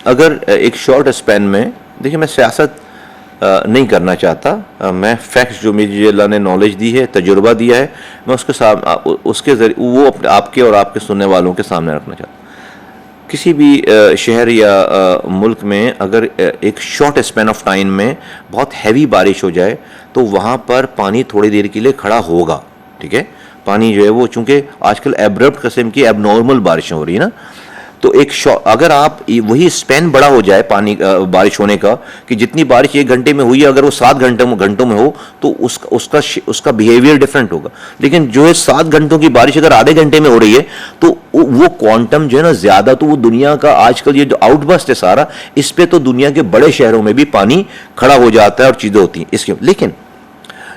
Speaker 2: अगर एक शॉर्ट स्पैन में, देखिए मैं सियासत नहीं करना चाहता, मैं फैक्ट्स जो मुझे अल्लाह ने नॉलेज दी है, तजुर्बा दिया है, मैं उसके जरिए वो आपके और आपके सुनने वालों के सामने रखना चाहता हूँ। किसी भी शहर या मुल्क में अगर एक शॉर्ट स्पैन ऑफ टाइम में बहुत हैवी बारिश हो जाए तो वहाँ पर पानी थोड़ी देर के लिए खड़ा होगा, ठीक है। पानी जो है वो चूँकि आजकल एब्रप्ट किस्म की एबनॉर्मल बारिशें हो रही है ना, तो अगर आप वही स्पैन बड़ा हो जाए पानी बारिश होने का, कि जितनी बारिश 1 घंटे में हुई है अगर वो 7 घंटों में हो तो उसका बिहेवियर डिफरेंट होगा। लेकिन जो है 7 घंटों की बारिश अगर आधे घंटे में हो रही है तो वो क्वांटम जो है ना ज़्यादा, तो वो दुनिया का आजकल ये जो आउटबर्स्ट है सारा, इस पर तो दुनिया के बड़े शहरों में भी पानी खड़ा हो जाता है और चीज़ें होती हैं इसके। लेकिन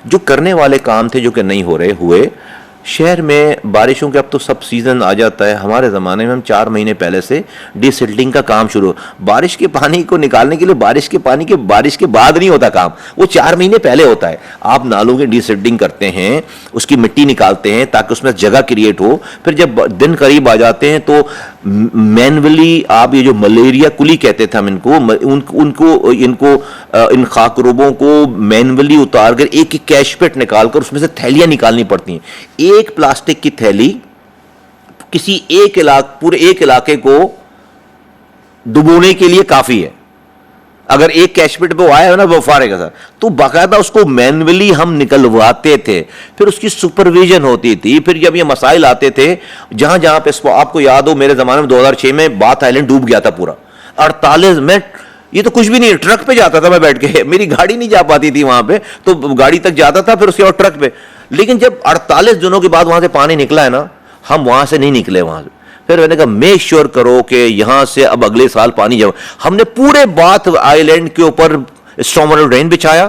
Speaker 2: जो करने वाले काम थे जो कि नहीं हो रहे हुए शहर में बारिशों के, अब तो सब सीज़न आ जाता है। हमारे ज़माने में हम 4 महीने पहले से डिसिल्टिंग का काम शुरू, बारिश के पानी को निकालने के लिए बारिश के बाद नहीं होता काम, वो 4 महीने पहले होता है। आप नालों की डिसिल्टिंग करते हैं, उसकी मिट्टी निकालते हैं ताकि उसमें जगह क्रिएट हो। फिर जब दिन करीब आ जाते हैं तो मैनुअली आप ये जो मलेरिया कुली कहते थे हम इनको इन खाकरुबों को मैनुअली उतार कर एक कैशपेट निकालकर उसमें से थैलियां निकालनी पड़ती हैं। एक प्लास्टिक की थैली किसी पूरे एक इलाके को डुबोने के लिए काफी है। अगर एक कैशपेट पे वो आया है ना वो फारे का सर, तो बाकायदा उसको मैनुअली हम निकलवाते थे, फिर उसकी सुपरविजन होती थी। फिर जब ये मसाइल आते थे, जहां जहां पे आपको याद हो मेरे जमाने में 2006 में बाथ आइलैंड डूब गया था पूरा 48 मिनट, ये तो कुछ भी नहीं, ट्रक पे जाता था मैं बैठ के, मेरी गाड़ी नहीं जा पाती थी वहां पे, तो गाड़ी तक जाता था फिर उसके बाद ट्रक पे। लेकिन जब 48 दिनों के बाद वहां से पानी निकला है ना, हम वहाँ से नहीं निकले वहाँ से। फिर मैंने कहा मेक श्योर करो कि यहाँ से अब अगले साल पानी जमा। हमने पूरे बाथ आइलैंड के ऊपर स्टॉर्म वाटर ड्रेन बिछाया,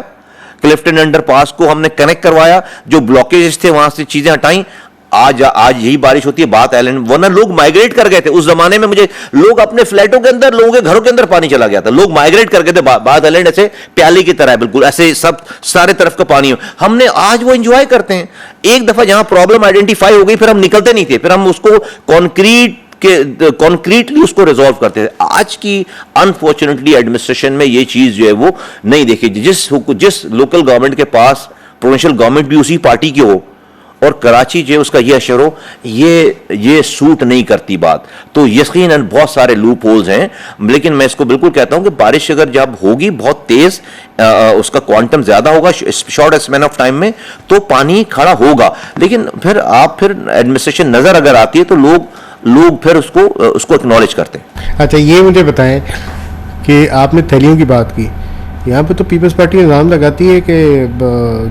Speaker 2: क्लिफ्टन अंडरपास को हमने कनेक्ट करवाया, जो ब्लॉकेज थे वहां से चीजें हटाई। आज यही बारिश होती है बाथ आइलैंड, वरना लोग माइग्रेट कर गए थे उस जमाने में। मुझे लोग अपने फ्लैटों के अंदर, लोगों के घरों के अंदर पानी चला गया था, लोग माइग्रेट कर गए थे। बाथ आइलैंड ऐसे प्याली की तरह है, बिल्कुल ऐसे सब सारे तरफ का पानी। हमने आज वो एंजॉय करते हैं। एक दफा जहां प्रॉब्लम आइडेंटिफाई हो गई फिर हम निकलते नहीं थे, फिर हम उसको कॉन्क्रीटली उसको रिजॉल्व करते थे। आज की अनफॉर्चुनेटली एडमिनिस्ट्रेशन में ये चीज जो है वो नहीं देखी। जिस लोकल गवर्नमेंट के पास प्रोविंशियल गवर्नमेंट भी उसी पार्टी की हो और कराची जो है उसका ये असर हो, ये सूट नहीं करती बात। तो यकीनन बहुत सारे लूप होल्स हैं, लेकिन मैं इसको बिल्कुल कहता हूं कि बारिश अगर जब होगी बहुत तेज, उसका क्वांटम ज्यादा होगा शॉर्ट स्पैन ऑफ टाइम में, तो पानी खड़ा होगा। लेकिन फिर एडमिनिस्ट्रेशन नजर अगर आती है तो लोग फिर उसको एक्नॉलेज करते हैं।
Speaker 1: अच्छा, ये मुझे बताएं कि आपने थैलियों की बात की, यहाँ पे तो पीपल्स पार्टी इल्ज़ाम लगाती है कि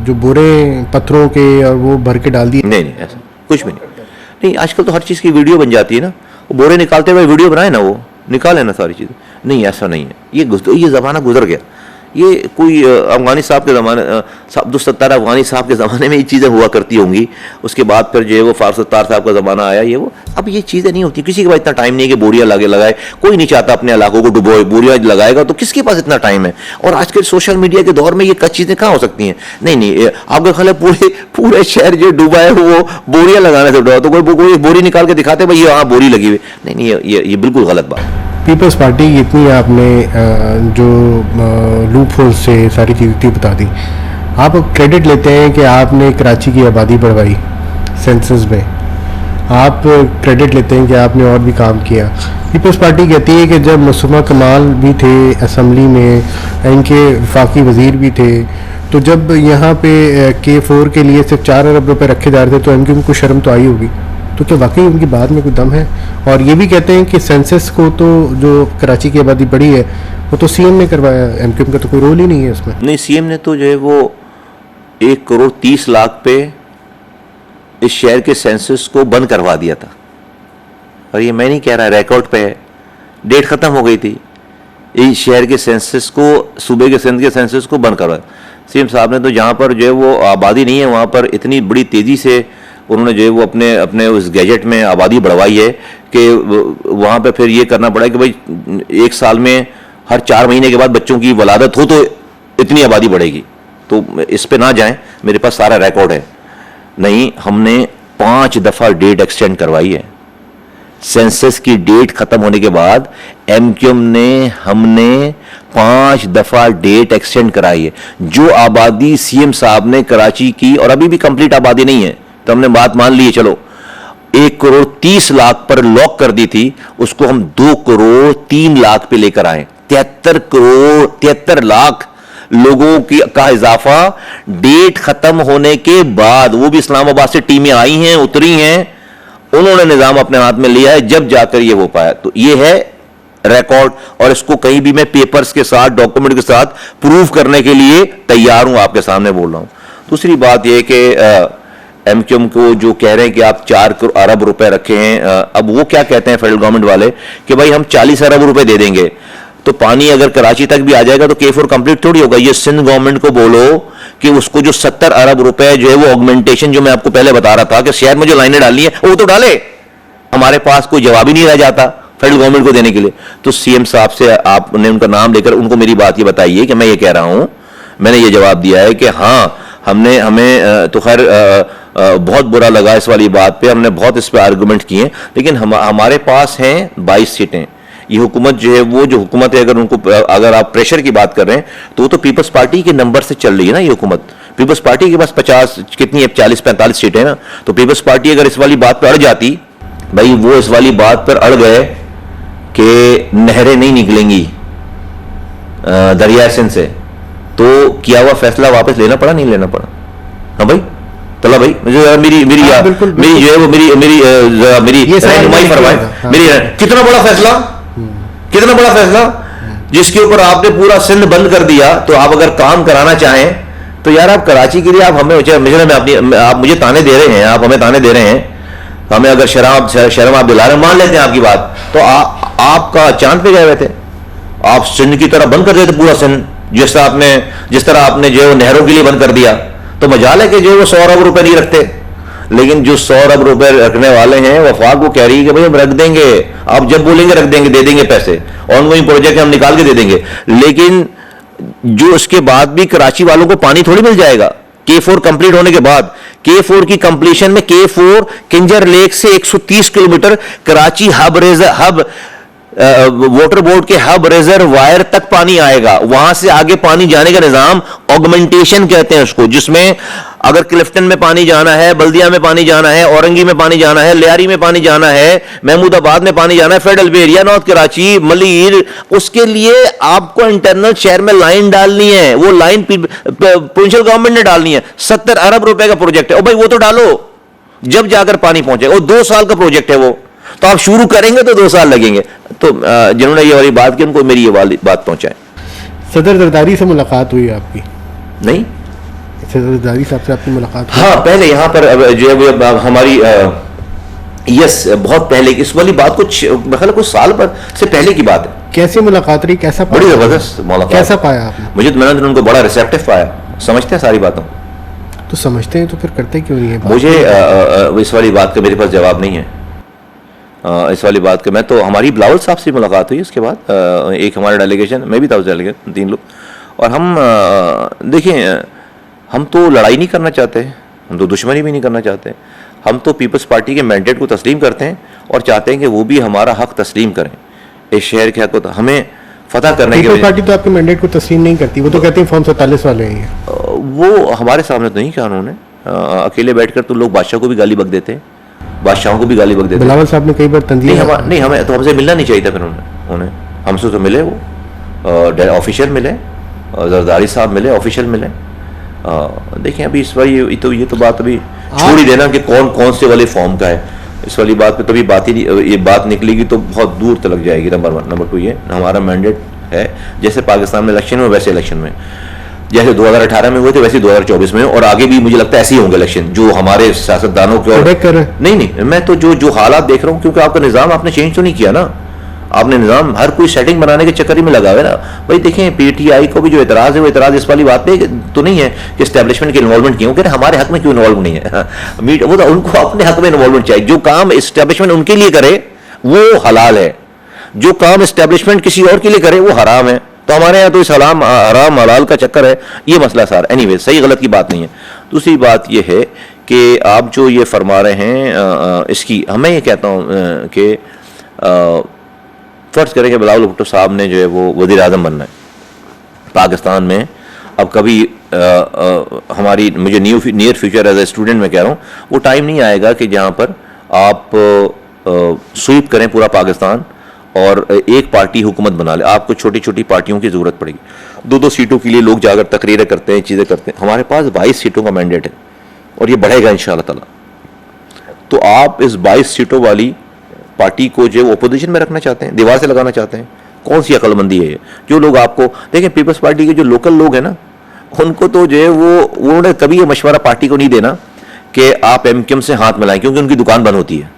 Speaker 1: जो बोरे पत्थरों के और वो भर के डाल दिए।
Speaker 2: नहीं, ऐसा कुछ भी नहीं। आजकल तो हर चीज़ की वीडियो बन जाती है ना, वो बोरे निकालते हुए वीडियो बनाए ना, वो निकाले ना सारी चीज़ें। नहीं, ऐसा नहीं है, ये ज़माना गुजर गया। ये कोई अफगानी साहब के ज़माने, अब्दुल सत्तार अफगानी साहब के ज़माने में ये चीज़ें हुआ करती होंगी। उसके बाद फिर जो है वो फारूक सत्तार साहब का ज़माना आया, ये वो। अब ये चीज़ें नहीं होती, किसी के पास इतना टाइम नहीं है कि बोरियां लगाए। कोई नहीं चाहता अपने इलाकों को डुबोए, बोरियां लगाएगा तो किसके पास इतना टाइम है। और आज के सोशल मीडिया के दौर में ये चीज़ें कहाँ हो सकती हैं। नहीं, आपका ख्याल है पूरे शहर जो डूबा है वो बोरियां लगाने से डूबा, तो कोई बोरी निकाल के दिखाते भाई ये बोरी लगी हुई। नहीं, ये बिल्कुल गलत बात।
Speaker 1: पीपल्स पार्टी की इतनी आपने जो लूप होल से सारी चीज़ें बता दी, आप क्रेडिट लेते हैं कि आपने कराची की आबादी बढ़वाई सेंसस में, आप क्रेडिट लेते हैं कि आपने और भी काम किया। पीपल्स पार्टी कहती है कि जब मसूमा कमाल भी थे असम्बली में, इनके वफाकी वज़ीर भी थे, तो जब यहाँ पे K4 के लिए सिर्फ 4 अरब रुपए रखे जा रहे थे तो MQM को शर्म तो आई होगी। तो क्या वाकई उनकी बात में कोई दम है? और ये भी कहते हैं कि सेंसस को तो जो कराची की आबादी बढ़ी है वो तो सीएम ने करवाया, MQM का तो कोई रोल ही नहीं है उसमें।
Speaker 2: नहीं, सीएम ने तो जो है वो 1,30,00,000 पे इस शहर के सेंसस को बंद करवा दिया था। और ये मैं नहीं कह रहा, रिकॉर्ड पे है, डेट खत्म हो गई थी। इस शहर के सेंसस को, सूबे के सिंध के सेंसस को बंद करवाया सीएम साहब ने। तो जहाँ पर जो है वो आबादी नहीं है वहाँ पर इतनी बड़ी तेज़ी से उन्होंने जो है वो अपने उस गैजेट में आबादी बढ़वाई है कि वहाँ पे फिर ये करना पड़ा कि भाई 1 साल में हर 4 महीने के बाद बच्चों की वलादत हो तो इतनी आबादी बढ़ेगी। तो इस पे ना जाएं, मेरे पास सारा रिकॉर्ड है। नहीं, हमने 5 दफ़ा डेट एक्सटेंड करवाई है। सेंसस की डेट खत्म होने के बाद हमने 5 दफ़ा डेट एक्सटेंड कराई है। जो आबादी सीएम साहब ने कराची की, और अभी भी कंप्लीट आबादी नहीं है, तो हमने बात मान ली, चलो 1,30,00,000 पर लॉक कर दी थी, उसको हम 2,03,00,000 पे लेकर आए। 73 लाख लोगों का इजाफा डेट खत्म होने के बाद। वो भी इस्लामाबाद से टीमें आई हैं, उतरी हैं, उन्होंने निजाम अपने हाथ में लिया है, जब जाकर ये हो पाया। तो ये है रिकॉर्ड, और इसको कहीं भी मैं पेपर्स के साथ, डॉक्यूमेंट के साथ प्रूव करने के लिए तैयार हूं, आपके सामने बोल रहा हूं। दूसरी बात यह कि MQM को जो कह रहे हैं कि आप 4 अरब रुपए रखे हैं, अब वो क्या कहते हैं फेडरल गवर्नमेंट वाले कि भाई हम 40 अरब रुपए दे देंगे, तो पानी अगर कराची तक भी आ जाएगा तो K4 कंप्लीट थोड़ी होगा। ये सिंध गवर्नमेंट को बोलो कि उसको जो 70 अरब रुपए जो है वो ऑगमेंटेशन, जो मैं आपको पहले बता रहा था कि शहर में जो लाइनें डाली है वो तो डाले, हमारे पास कोई जवाब ही नहीं रह जाता फेडरल गवर्नमेंट को देने के लिए। तो सीएम साहब से आपने उनका नाम लेकर उनको मेरी बात ये बताइए कि मैं ये कह रहा हूं, मैंने ये जवाब दिया है कि हाँ, हमें तो खैर बहुत बुरा लगा इस वाली बात पे, हमने बहुत इस पे आर्गुमेंट किए, लेकिन हमारे पास हैं 22 सीटें। ये हुकूमत जो है, वो जो हुकूमत है, अगर आप प्रेशर की बात कर रहे हैं तो वो तो पीपल्स पार्टी के नंबर से चल रही है ना ये हुकूमत। पीपल्स पार्टी के पास 50 कितनी है, 40-45 सीटें ना। तो पीपल्स पार्टी अगर इस वाली बात पर अड़ जाती, भाई वो इस वाली बात पर अड़ गए कि नहरें नहीं निकलेंगी दरिया सिंध से, तो किया हुआ फैसला वापस लेना पड़ा, नहीं लेना पड़ा? हाँ भाई, चलो भाई, मुझे मेरी जो है वो मेरी रहनुमाई फरमाए। मेरी कितना बड़ा फैसला जिसके ऊपर आपने पूरा सिंध बंद कर दिया। तो आप अगर काम कराना चाहें तो यार आप कराची के लिए आप मुझे ताने दे रहे हैं, आप हमें ताने दे रहे हैं, हमें अगर शर्म आप दिला रहे, मान लेते हैं आपकी बात, तो आपका चांद पे गए हुए थे, आप सिंध की तरह बंद कर देते पूरा सिंध, जिस तरह आपने जो नहरों के लिए बंद कर दिया। तो मजाल है कि जो वो 100 अरब रुपए नहीं रखते, लेकिन जो 100 अरब रुपए रखने वाले हैं वफाक वो कह रही है कि भाई हम रख देंगे, आप जब बोलेंगे रख देंगे, दे देंगे पैसे, ऑनगोइंग प्रोजेक्ट हम निकाल के दे देंगे। लेकिन जो उसके बाद भी कराची वालों को पानी थोड़ी मिल जाएगा। K4 कंप्लीट होने के बाद, K4 की कंप्लीशन में K4 किंजर लेक से 130 kilometre Karachi hub water board के हब रिजर्वायर तक पानी आएगा। वहां से आगे पानी जाने का निजाम ऑगमेंटेशन कहते हैं उसको, जिसमें अगर क्लिफ्टन में पानी जाना है, बल्दिया में पानी जाना है, औरंगी में पानी जाना है, लियारी में पानी जाना है, महमूदाबाद में पानी जाना है, federal area, north Karachi, Malir, उसके लिए आपको इंटरनल शहर में लाइन डालनी है। वो लाइन प्रोविंशियल गवर्नमेंट ने डालनी है। 70 अरब रुपए का प्रोजेक्ट है। ओ भाई वो तो डालो, जब जाकर पानी पहुंचेगा। वो 2 साल का प्रोजेक्ट है वो, तो आप शुरू करेंगे तो 2 साल लगेंगे। तो जिन्होंने ये वाली बात की उनको मेरी ये वाली बात पहुंचाए।
Speaker 1: सदर जरदारी से मुलाकात हुई आपकी?
Speaker 2: नहीं,
Speaker 1: सदर जरदारी साहब से आपकी मुलाकात हुई?
Speaker 2: हाँ, पहले यहाँ पर जो है हमारी यस, बहुत पहले इस वाली बात कुछ साल पर से पहले की बात है।
Speaker 1: कैसी मुलाकात रही, कैसा पाया?
Speaker 2: बड़ी जबरदस्त मुलाकात।
Speaker 1: कैसा पाया आपने?
Speaker 2: मैंने उनको बड़ा रिसेप्टिव पाया, समझते हैं सारी बातों।
Speaker 1: तो समझते हैं तो फिर करते क्यों नहीं है?
Speaker 2: मुझे इस वाली बात का मेरे पास जवाब नहीं है। इस वाली बात का मैं तो, हमारी बिलावल साहब से मुलाकात हुई इसके बाद, एक हमारा डेलीगेशन, मैं भी था उस डेलीगेशन, 3 लोग, और हम देखें, हम तो लड़ाई नहीं करना चाहते, हम तो दुश्मनी भी नहीं करना चाहते। हम तो पीपल्स पार्टी के मैंडेट को तस्लीम करते हैं और चाहते हैं कि वो भी हमारा हक तस्लीम करें। इस शहर के हक को हमें फतह करने के।
Speaker 1: पीपल्स पार्टी तो आपके मैंडेट को तस्लीम नहीं करती, वो तो कहती है फॉर्म 47 वाले हैं।
Speaker 2: वो हमारे सामने तो नहीं कहा उन्होंने। अकेले बैठकर तो लोग बादशाह को भी गाली बक देते हैं, बादशाहों को भी गाली बक देते हैं।
Speaker 1: बिलावल साहब ने कई बार तंजीम
Speaker 2: नहीं, हमें तो हमसे मिलना नहीं चाहिए था। फिर उन्हें हमसे तो मिले, वो ऑफिशियल मिले, जरदारी साहब मिले, ऑफिशियल मिले। देखें अभी इस बार ये तो बात अभी छोड़ ही देना कि कौन से वाले फॉर्म का है। इस वाली बात पे तभी ये बात निकलेगी तो बहुत दूर तक जाएगी। नंबर 1। नंबर 2, ये हमारा मैंडेट है, जैसे पाकिस्तान में इलेक्शन में वैसे इलेक्शन में, जैसे 2018 में हुए थे वैसे 2024 में, और आगे भी मुझे लगता है ऐसे ही होंगे इलेक्शन। जो हमारे सियासतदानों के नहीं, मैं तो जो हालात देख रहा हूँ, क्योंकि आपका निज़ाम आपने चेंज तो नहीं किया ना। आपने निज़ाम हर कोई सेटिंग बनाने के चक्कर में लगा हुआ है ना भाई। देखें, पीटीआई को भी जो एतराज़ है वो एतराज़ इस वाली बात पे तो नहीं है कि एस्टेब्लिशमेंट की इन्वॉल्वमेंट क्यों, कह हमारे हक में क्यों इन्वॉल्व नहीं है। वो तो उनको अपने हक में इन्वॉल्वमेंट चाहिए। जो काम एस्टेब्लिशमेंट उनके लिए करे वो हलाल है, जो काम एस्टेब्लिशमेंट किसी और के लिए करे वो हराम है। तो हमारे यहाँ तो इस हराम हलाल का चक्कर है, ये मसला सारा। एनीवे, सही गलत की बात नहीं है। दूसरी बात ये है कि आप जो ये फरमा रहे हैं इसकी, मैं ये कहता हूँ कि फ़र्ज़ करें कि बिलावल भुट्टो साहब ने जो है वो वज़ीर आज़म बनना है पाकिस्तान में। अब कभी हमारी, मुझे near future as a student मैं कह रहा हूँ, वो टाइम नहीं आएगा कि जहाँ पर आप स्वीप करें पूरा पाकिस्तान और एक पार्टी हुकूमत बना ले। आपको छोटी छोटी पार्टियों की ज़रूरत पड़ेगी। 2-2 सीटों के लिए लोग जाकर तकरीरें करते हैं, चीज़ें करते हैं। हमारे पास 22 सीटों का मैंडेट है और ये बढ़ेगा इंशाअल्लाह ताला। तो आप इस 22 सीटों वाली पार्टी को जो ओपोजिशन में रखना चाहते हैं, दीवार से लगाना चाहते हैं, कौन सी अक्लमंदी है ये? जो लोग आपको देखें, पीपल्स पार्टी के जो लोकल लोग हैं ना, उनको तो जो है वो उन्होंने कभी ये मशवरा पार्टी को नहीं देना कि आप एमक्यूएम से हाथ मिलाएं, क्योंकि उनकी दुकान बंद होती है।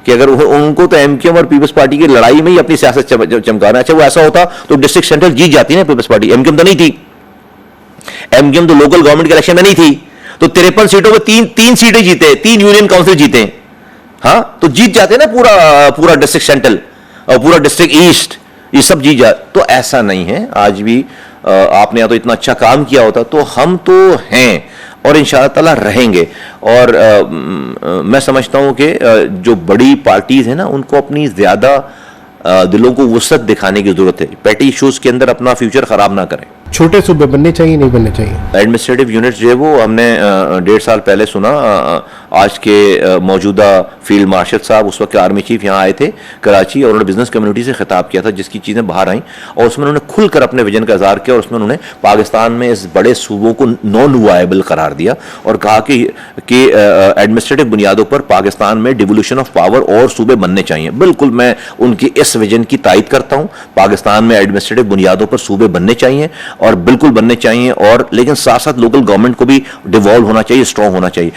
Speaker 2: कि अगर उनको तो एमक्यूएम और पीपल्स पार्टी की लड़ाई में ही अपनी सियासत चमकाना। अच्छा, वो ऐसा होता तो डिस्ट्रिक्ट सेंट्रल जीत जाती ना पीपल्स पार्टी। एमक्यूएम तो नहीं थी, एमक्यूएम तो लोकल गवर्नमेंट के इलेक्शन में नहीं थी। तो 53 सीटों में तीन सीटें जीते, 3 यूनियन काउंसिल जीते। हाँ, तो जीत जाते ना पूरा डिस्ट्रिक्ट सेंट्रल और पूरा डिस्ट्रिक्ट ईस्ट, ये सब जीत जाते। तो ऐसा नहीं है। आज भी आपने या तो इतना अच्छा काम किया होता। तो हम तो हैं और इंशाअल्लाह ताला रहेंगे। और मैं समझता हूँ कि जो बड़ी पार्टीज हैं ना, उनको अपनी ज़्यादा दिलों को वुसअत दिखाने की ज़रूरत है। पेटी इशूज़ के अंदर अपना फ्यूचर ख़राब ना करें।
Speaker 1: छोटे सूबे बनने चाहिए, नहीं बनने चाहिए?
Speaker 2: एडमिनिस्ट्रेटिव यूनिट्स जो है वो हमने 1.5 साल पहले सुना। आज के मौजूदा फील्ड मार्शल साहब, उस वक्त के आर्मी चीफ, यहाँ आए थे कराची और उन्होंने बिजनेस कम्युनिटी से खिताब किया था, जिसकी चीज़ें बाहर आईं और उसमें उन्होंने खुलकर अपने विजन का इज़हार किया और उसमें उन्होंने पाकिस्तान में इस बड़े सूबों को नॉन वायबल करार दिया और कहा कि एडमिनिस्ट्रेटिव बुनियादों पर पाकिस्तान में डिवोल्यूशन ऑफ पावर और सूबे बनने चाहिए। बिल्कुल मैं उनकी इस विजन की तायद करता हूँ। पाकिस्तान में एडमिनिस्ट्रेटिव बुनियादों पर सूबे बनने चाहिए और बिल्कुल बनने चाहिए, और लेकिन साथ साथ लोकल गवर्नमेंट को भी डिवॉल्व होना चाहिए, स्ट्रॉन्ग होना चाहिए।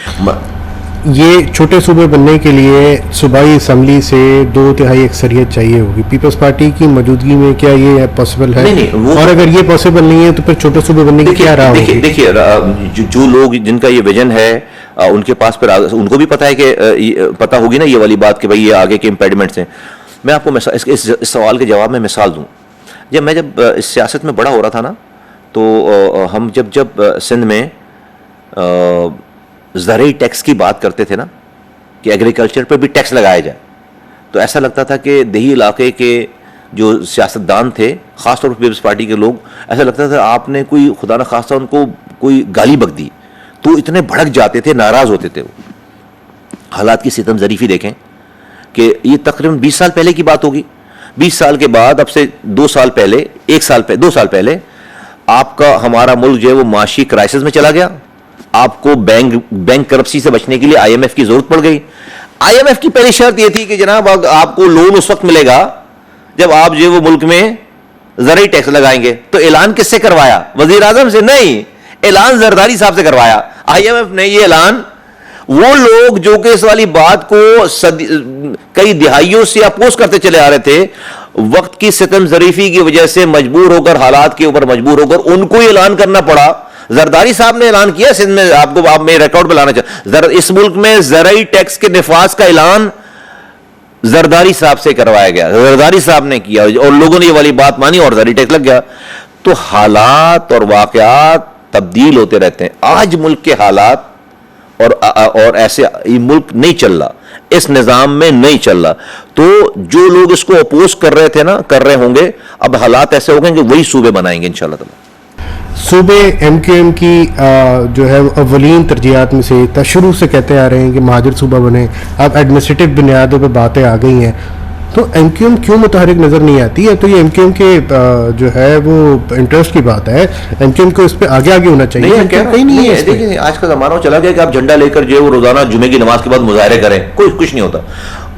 Speaker 1: ये छोटे सूबे बनने के लिए सूबाई असम्बली से 2/3 अक्सरियत चाहिए होगी। पीपल्स पार्टी की मौजूदगी में क्या ये पॉसिबल है?
Speaker 2: नहीं,
Speaker 1: और अगर ये पॉसिबल नहीं है तो फिर छोटे सूबे बनने की क्या राह होगी?
Speaker 2: देखिए जो लोग जिनका ये विजन है उनके पास फिर उनको भी पता है कि पता होगी ना ये वाली बात कि भाई ये आगे के इम्पेडिमेंट्स हैं। मैं आपको इस सवाल के जवाब में मिसाल दूं। जब इस सियासत में बड़ा हो रहा था ना, तो हम जब सिंध में ज़रूरी टैक्स की बात करते थे ना कि एग्रीकल्चर पर भी टैक्स लगाया जाए, तो ऐसा लगता था कि देही इलाके के जो सियासतदान थे, ख़ासतौर पर पीपल्स पार्टी के लोग, ऐसा लगता था आपने कोई खुदा न खास्ता उनको कोई गाली बक दी तो इतने भड़क जाते थे, नाराज़ होते थे वो। हालात की सितम ज़रीफ़ी देखें कि ये तकरीबन 20 साल पहले की बात होगी। 20 साल के बाद, अब से 2 साल पहले, 2 साल पहले आपका हमारा मुल्क जो है वो माशी क्राइसिस में चला गया। आपको बैंक करप्सी से बचने के लिए IMF की जरूरत पड़ गई। IMF की पहली शर्त यह थी कि जनाब आपको लोन उस वक्त मिलेगा जब आप जो है वो मुल्क में ज़रूरी टैक्स लगाएंगे। तो ऐलान किससे करवाया? वजीर आजम से नहीं, ऐलान जरदारी साहब से करवाया। IMF ने ये ऐलान, वो लोग जो कि इस वाली बात को कई दिहाइयों से अपोज करते चले आ रहे थे, वक्त की सितम ज़रीफी की वजह से मजबूर होकर, हालात के ऊपर मजबूर होकर उनको ऐलान करना पड़ा। जरदारी साहब ने ऐलान किया सिंध में, आपको आप मेरे रिकॉर्ड पे लाना चाहिए, इस मुल्क में ज़रूरी टैक्स के निफाज का ऐलान जरदारी साहब से करवाया गया। जरदारी साहब ने किया और लोगों ने ये वाली बात मानी और ज़रूरी टैक्स लग गया। तो हालात और वाक़यात तब्दील होते रहते हैं। आज मुल्क के हालात और ऐसे ये मुल्क नहीं चल रहा, इस निज़ाम में नहीं चल रहा। तो जो लोग इसको अपोज कर रहे होंगे, अब हालात ऐसे हो गए कि वही सूबे बनाएंगे इंशाल्लाह ताला।
Speaker 1: सूबे MQM की जो है अव्वलीन तरजीहात में से शुरू से कहते आ रहे हैं कि महाजर सूबा बने। अब एडमिनिस्ट्रेटिव बुनियादों पर बातें आ गई हैं, तो MQM क्यों मुतहरिक नज़र नहीं आती है? तो ये MQM के जो है वो इंटरेस्ट की बात है, MQM को इस पर आगे होना चाहिए। कहीं नहीं है।
Speaker 2: देखिए आज का ज़माना चला गया कि आप झंडा लेकर जो है वो रोज़ाना जुमे की नमाज के बाद मुजाहरे करें, कुछ नहीं होता।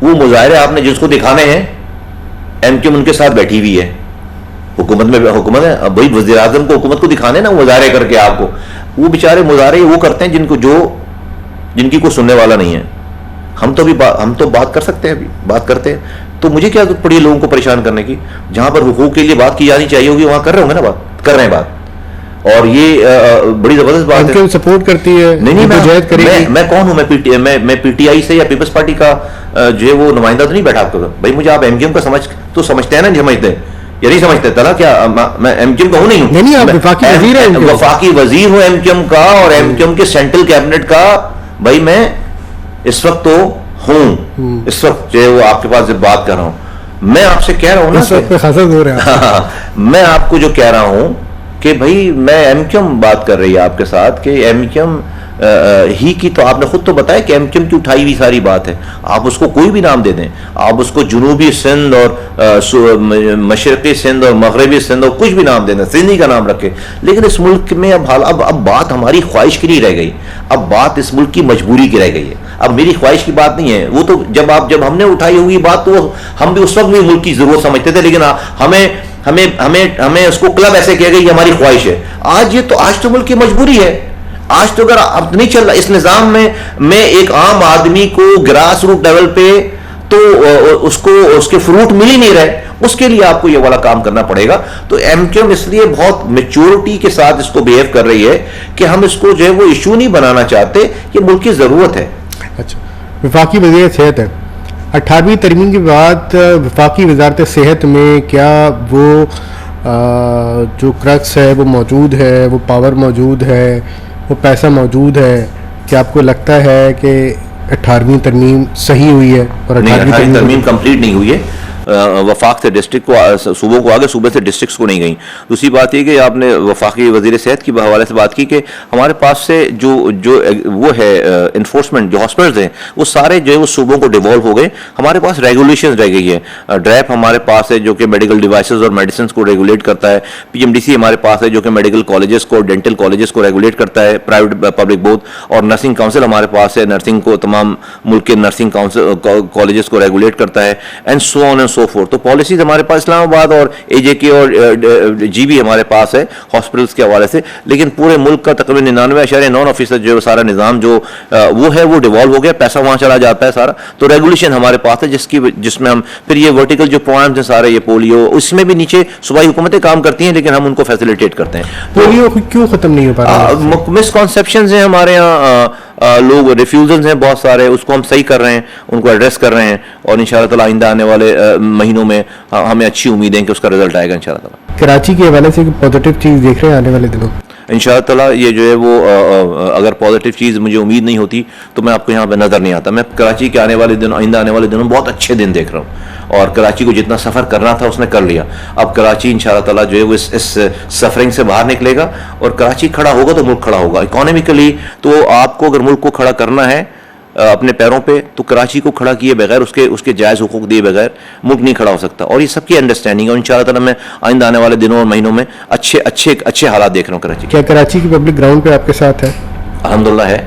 Speaker 2: वो मुजाहरे आपने जिसको दिखाने हैं, MQM उनके साथ बैठी हुई है, हुकूमत है। अब भाई वज़ीर आज़म को हुकूमत को दिखाने ना मुजाहरे करके आपको, वो बेचारे मुजाहरे वो करते हैं जिनकी कोई सुनने वाला नहीं है। हम तो बात कर सकते हैं, अभी बात करते हैं, तो मुझे क्या जरूरत पड़ी लोगों को परेशान करने की? जहां पर हुकूक के लिए बात की जानी चाहिए होगी वहां कर रहे होंगे ना, बात कर रहे हैं बात। और ये बड़ी जबरदस्त बात है।
Speaker 1: सपोर्ट करती है।
Speaker 2: नहीं, मैं कौन हूं? मैं PTI से या पीपल्स पार्टी का जो है वो नुमाइंदा तो नहीं बैठा आपको। भाई मुझे आप MQM का समझते हैं ना, समझते हैं या नहीं समझते? तला क्या मैं MQM का हूं? नहीं हूं।
Speaker 1: नहीं, आप
Speaker 2: वफाकी वजीर हूं MQM का, और MQM के सेंट्रल कैबिनेट का। भाई मैं इस वक्त तो हूं, इस वक्त जो है वो आपके पास जब बात कर रहा हूं, मैं आपसे कह रहा हूं ना, मैं आपको जो कह रहा हूं कि भाई मैं MQM बात कर रही है आपके साथ कि MQM ही की, तो आपने खुद तो बताया कि MQM की उठाई हुई सारी बात है। आप उसको कोई भी नाम दे दें, आप उसको जनूबी सिंध और मशरक़ी सिंध और मगरबी सिंध और कुछ भी नाम दे दें, सिंधी का नाम रखें, लेकिन इस मुल्क में अब बात हमारी ख्वाहिश की नहीं रह गई, अब बात इस मुल्क की मजबूरी की रह गई है। अब मेरी ख्वाहिश की बात नहीं है, वो तो जब हमने उठाई होगी बात, तो हम भी उस वक्त भी मुल्क की जरूरत समझते थे, लेकिन हमें उसको क्लब ऐसे किया गया कि हमारी ख्वाहिश है। आज तो मुल्क की मजबूरी है। आज तो अगर अब नहीं चल रहा इस निजाम में एक आम आदमी को ग्रास रूट लेवल पे तो उसके फ्रूट मिल ही नहीं रहे, उसके लिए आपको ये वाला काम करना पड़ेगा। तो MQM इसलिए बहुत मैच्योरिटी के साथ इसको बिहेव कर रही है कि हम इसको जो है वो इशू नहीं बनाना चाहते, ये मुल्क की जरूरत है।
Speaker 1: अच्छा, वफाकी वज़ीर सेहत है, 18वीं तरमीम के बाद वफाकी वजारत सेहत में क्या वो जो क्रक्स है वो मौजूद है, वो पावर मौजूद है, वो पैसा मौजूद है? क्या आपको लगता है कि 18वीं तरमीम सही हुई है? और
Speaker 2: 18वीं तरमीम कंप्लीट नहीं हुई है। वफाक से डिस्ट्रिक्ट को, सूबों को आगे, सूबे से डिस्ट्रिक्ट्स को नहीं गई। दूसरी बात यह कि आपने वफाकी वज़ीर सेहत की हवाले से बात की कि हमारे पास से जो वो है इन्फोर्समेंट, जो हॉस्पिटल्स हैं वो सारे जो है वो सूबों को डिवॉल्व हो गए। हमारे पास रेगुलेशन रह गई है। ड्रैप हमारे पास है जो कि मेडिकल डिवाइसेस और मेडिसिन को रेगुलेट करता है। PMDC हमारे पास है जो कि मेडिकल कॉलेजेस को, डेंटल कॉलेजेस को रेगुलेट करता है, प्राइवेट पब्लिक बोथ। और नर्सिंग काउंसिल हमारे पास है, नर्सिंग को, तमाम मुल्क के नर्सिंग काउंसिल कॉलेजेस को रेगुलेट करता है, and so on and so fourth. तो पॉलिसीज हमारे पास इस्लामाबाद और AJK और GB हमारे पास है हॉस्पिटल्स के हवाले से, लेकिन पूरे मुल्क का तकरीबन 99.9% जो सारा निज़ाम जो वो है वो डिवॉल्व हो गया, पैसा वहाँ चला जाता है सारा। तो रेगुलेशन हमारे पास है जिसमें हम फिर ये वर्टिकल जो प्रोग्राम्स हैं सारे, ये पोलियो, उसमें भी नीचे सूबाई हुकूमतें काम करती हैं, लेकिन हम उनको फैसिलिटेट करते हैं।
Speaker 1: पोलियो क्यों खत्म नहीं हो पा रहा?
Speaker 2: मिसकॉन्सेप्शंस हैं हमारे यहाँ, लोग रिफ्यूजल्स हैं बहुत सारे, उसको हम सही कर रहे हैं, उनको एड्रेस कर रहे हैं, और इंशाअल्लाह ताला आइंदा आने वाले महीनों में हमें अच्छी उम्मीद है कि उसका रिजल्ट आएगा इंशाअल्लाह ताला।
Speaker 1: कराची के हवाले से पॉजिटिव चीज़ देख रहे हैं आने वाले दिनों?
Speaker 2: इंशाअल्लाह ताला ये जो है वो अगर पॉजिटिव चीज़ मुझे उम्मीद नहीं होती तो मैं आपको यहाँ पे नज़र नहीं आता। मैं कराची के आने वाले दिनों, आइंदा आने वाले दिनों बहुत अच्छे दिन देख रहा हूँ, और कराची को जितना सफ़र करना था उसने कर लिया। अब कराची इंशाअल्लाह ताला जो है वो इस सफरिंग से बाहर निकलेगा, और कराची खड़ा होगा तो मुल्क खड़ा होगा इकोनॉमिकली। तो आपको अगर मुल्क को खड़ा करना है अपने पैरों पे, तो कराची को खड़ा किए बगैर, उसके जायज़ हुकूक दिए बगैर मुल्क नहीं खड़ा हो सकता। और ये सबकी अंडरस्टैंडिंग है, और इंशाअल्लाह ताला मैं आइंदा आने वाले दिनों और महीनों में अच्छे हालात देख रहा हूँ कराची।
Speaker 1: क्या कराची की पब्लिक ग्राउंड पे आपके साथ है?
Speaker 2: अल्हम्दुलिल्लाह है,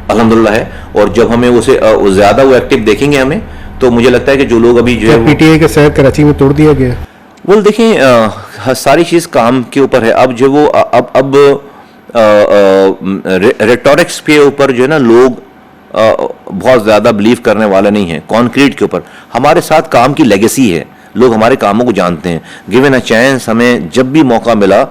Speaker 2: अल्हम्दुलिल्लाह है। और जब हमें उसे ज़्यादा वो एक्टिव देखेंगे हमें, तो मुझे लगता है कि जो लोग अभी जो है
Speaker 1: PTA के शहर कराची में तोड़ दिया गया?
Speaker 2: वो देखें, सारी चीज़ काम के ऊपर है। अब जो वो अब रेटोरिक्स के ऊपर जो है ना लोग बहुत ज़्यादा बिलीव करने वाले नहीं हैं, कॉन्क्रीट के ऊपर। हमारे साथ काम की लेगेसी है, लोग हमारे कामों को जानते हैं। गिवन अ चांस, हमें जब भी मौका मिला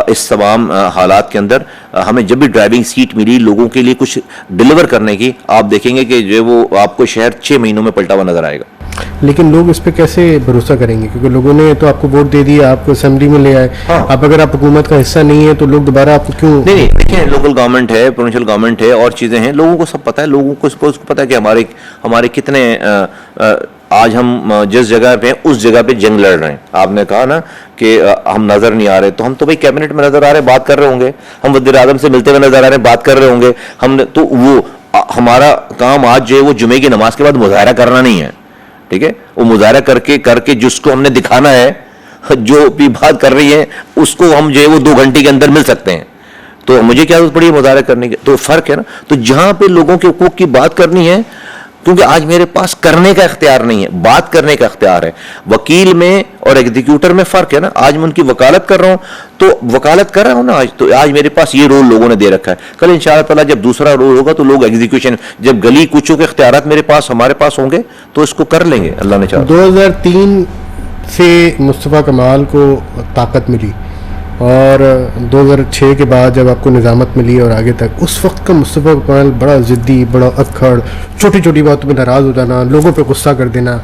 Speaker 2: इस तमाम हालात के अंदर, हमें जब भी ड्राइविंग सीट मिली लोगों के लिए कुछ डिलीवर करने की, आप देखेंगे कि जो वो आपको शहर 6 महीनों में पलटा हुआ नजर आएगा।
Speaker 1: लेकिन लोग इस पे कैसे भरोसा करेंगे, क्योंकि लोगों ने तो आपको वोट दे दिया, आपको असेंबली में ले आए।
Speaker 2: हाँ।
Speaker 1: अब अगर आप हुकूमत का हिस्सा नहीं है तो लोग दोबारा आपको क्यों?
Speaker 2: नहीं, देखिए, लोकल गवर्नमेंट है, प्रोविंशियल गवर्नमेंट है, और चीज़ें हैं, लोगों को सब पता है। लोगों को पता है कि हमारे कितने आज हम जिस जगह पे हैं उस जगह पे जंग लड़ रहे हैं। आपने कहा ना कि हम नजर नहीं आ रहे, तो हम तो भाई कैबिनेट में नजर आ रहे हैं, बात कर रहे होंगे, हम वज़ीर आज़म से मिलते हुए नजर आ रहे हैं, बात कर रहे होंगे हम, तो वो हमारा काम आज जो है वो जुमे की नमाज के बाद मुजाहरा करना नहीं है, ठीक है? वो मुजाहरा करके जिसको हमने दिखाना है, जो भी बात कर रही है उसको हम जो है वो 2 घंटे के अंदर मिल सकते हैं। तो मुझे क्या जरूरत पड़ी है मुजाहरा करने की? तो फर्क है ना। तो जहां पे लोगों के हुकूक की बात करनी है, क्योंकि आज मेरे पास करने का इख्तियार नहीं है, बात करने का इख्तियार है। वकील में और एग्जीक्यूटर में फ़र्क है ना। आज मैं उनकी वकालत कर रहा हूँ, तो वकालत कर रहा हूँ ना आज, तो आज मेरे पास ये रोल लोगों ने दे रखा है। कल इंशाअल्लाह ताला जब दूसरा रोल होगा तो लोग एग्जीक्यूशन, जब गली कूचों के इख्तियारात मेरे पास, हमारे पास होंगे, तो इसको कर लेंगे, अल्लाह ने चाहा।
Speaker 1: 2003 से मुस्तफ़ा कमाल को ताकत मिली, और 2006 के बाद जब आपको निज़ामत मिली और आगे तक, उस वक्त का मुस्तफ़ा कमाल बड़ा ज़िद्दी, बड़ा अक्खड़, छोटी छोटी बातों में नाराज़ हो जाना, लोगों पे गुस्सा कर देना,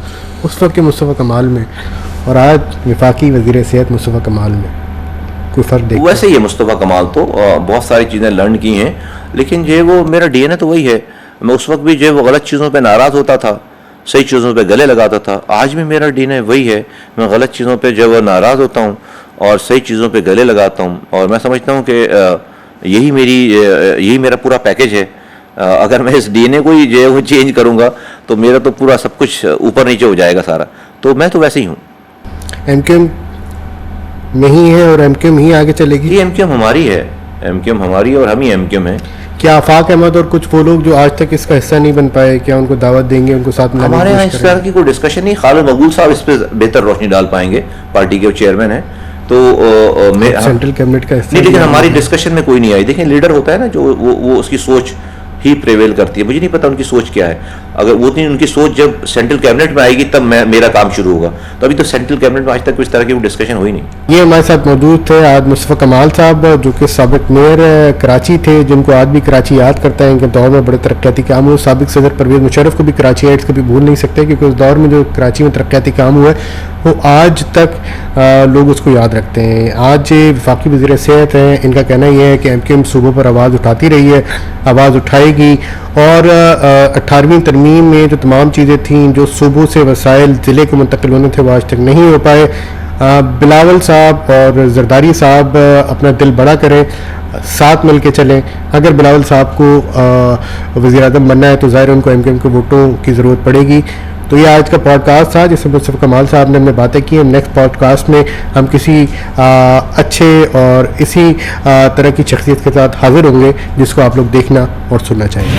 Speaker 1: उस वक्त के मुस्तफ़ा कमाल में और आज वफाकी वज़ीर सेहत मुस्तफ़ा कमाल में कोई फ़र्क देखते?
Speaker 2: वैसे ही है मुस्तफ़ा कमाल तो बहुत सारी चीज़ें लर्न की हैं, लेकिन जो वो मेरा DNA तो वही है। मैं उस वक्त भी जो वो गलत चीज़ों पे नाराज़ होता था, सही चीज़ों पे गले लगाता था। आज भी मेरा DNA वही है, मैं गलत चीज़ों पे जो वो नाराज़ होता हूँ और सही चीज़ों पे गले लगाता हूँ। और मैं समझता हूँ कि यही मेरा पूरा पैकेज है। अगर मैं इस DNA को ही जो है वो चेंज करूँगा तो मेरा तो पूरा सब कुछ ऊपर नीचे हो जाएगा सारा। तो मैं तो वैसे ही हूँ।
Speaker 1: MQM में ही है और MQM ही आगे चलेगी?
Speaker 2: ये MQM हमारी है, MQM हमारी और हम ही MQM है।
Speaker 1: क्या आफाक अहमद और कुछ वो लोग जो आज तक इसका हिस्सा नहीं बन पाए, क्या उनको दावत देंगे, उनको साथ में?
Speaker 2: हमारे यहाँ इस तरह की कोई डिस्कशन नहीं। खालिद मकबूल साहब इस पर बेहतर रोशनी डाल पाएंगे, पार्टी के चेयरमैन है। तो
Speaker 1: सेंट्रल कैबिनेट का हिस्सा
Speaker 2: नहीं, लेकिन हमारी डिस्कशन में कोई नहीं आई। देखें, लीडर होता है ना जो वो उसकी सोच ही प्रेवेल करती है। मुझे नहीं पता उनकी सोच क्या है। अगर वो नहीं, उनकी सोच जब सेंट्रल कैबिनेट में आएगी तब मेरा काम शुरू होगा। तो अभी तो सेंट्रल कैबिनेट में आज तक इस तरह की डिस्कशन हुई नहीं।
Speaker 1: ये हमारे साथ मौजूद थे आज मुस्तफ़ा कमाल साहब, जो कि साबिक मेयर कराची थे, जिनको आज भी कराची याद करता है। इनके दौर में बड़े तरक्याती काम हुए। साबिक सदर परवेज़ मुशर्रफ को भी कराची एड्स कभी भूल नहीं सकते, क्योंकि उस दौर में जो कराची में तरक्याती काम हुआ वो आज तक लोग उसको याद रखते हैं। आज वफाकी वज़ीर सेहत हैं, इनका कहना यह है कि MQM सूबों पर आवाज़ उठाती रही है, आवाज़ उठाएगी। और 18वीं तरमीम में जो तमाम चीज़ें थीं, जो सूबों से वसाइल ज़िले को मुंतकिल होने थे, वो आज तक नहीं हो पाए। बिलावल साहब और जरदारी साहब अपना दिल बड़ा करें, साथ मिल के चलें। अगर बिलावल साहब को वज़ीर आज़म बनना है तो ज़ाहिर उनको MQM के वोटों की ज़रूरत पड़ेगी। तो ये आज का पॉडकास्ट था जिसमें मुस्तफ़ा कमाल साहब ने हमने बातें की। नेक्स्ट पॉडकास्ट में हम किसी अच्छे और इसी तरह की शख्सियत के साथ हाजिर होंगे जिसको आप लोग देखना और सुनना चाहिए।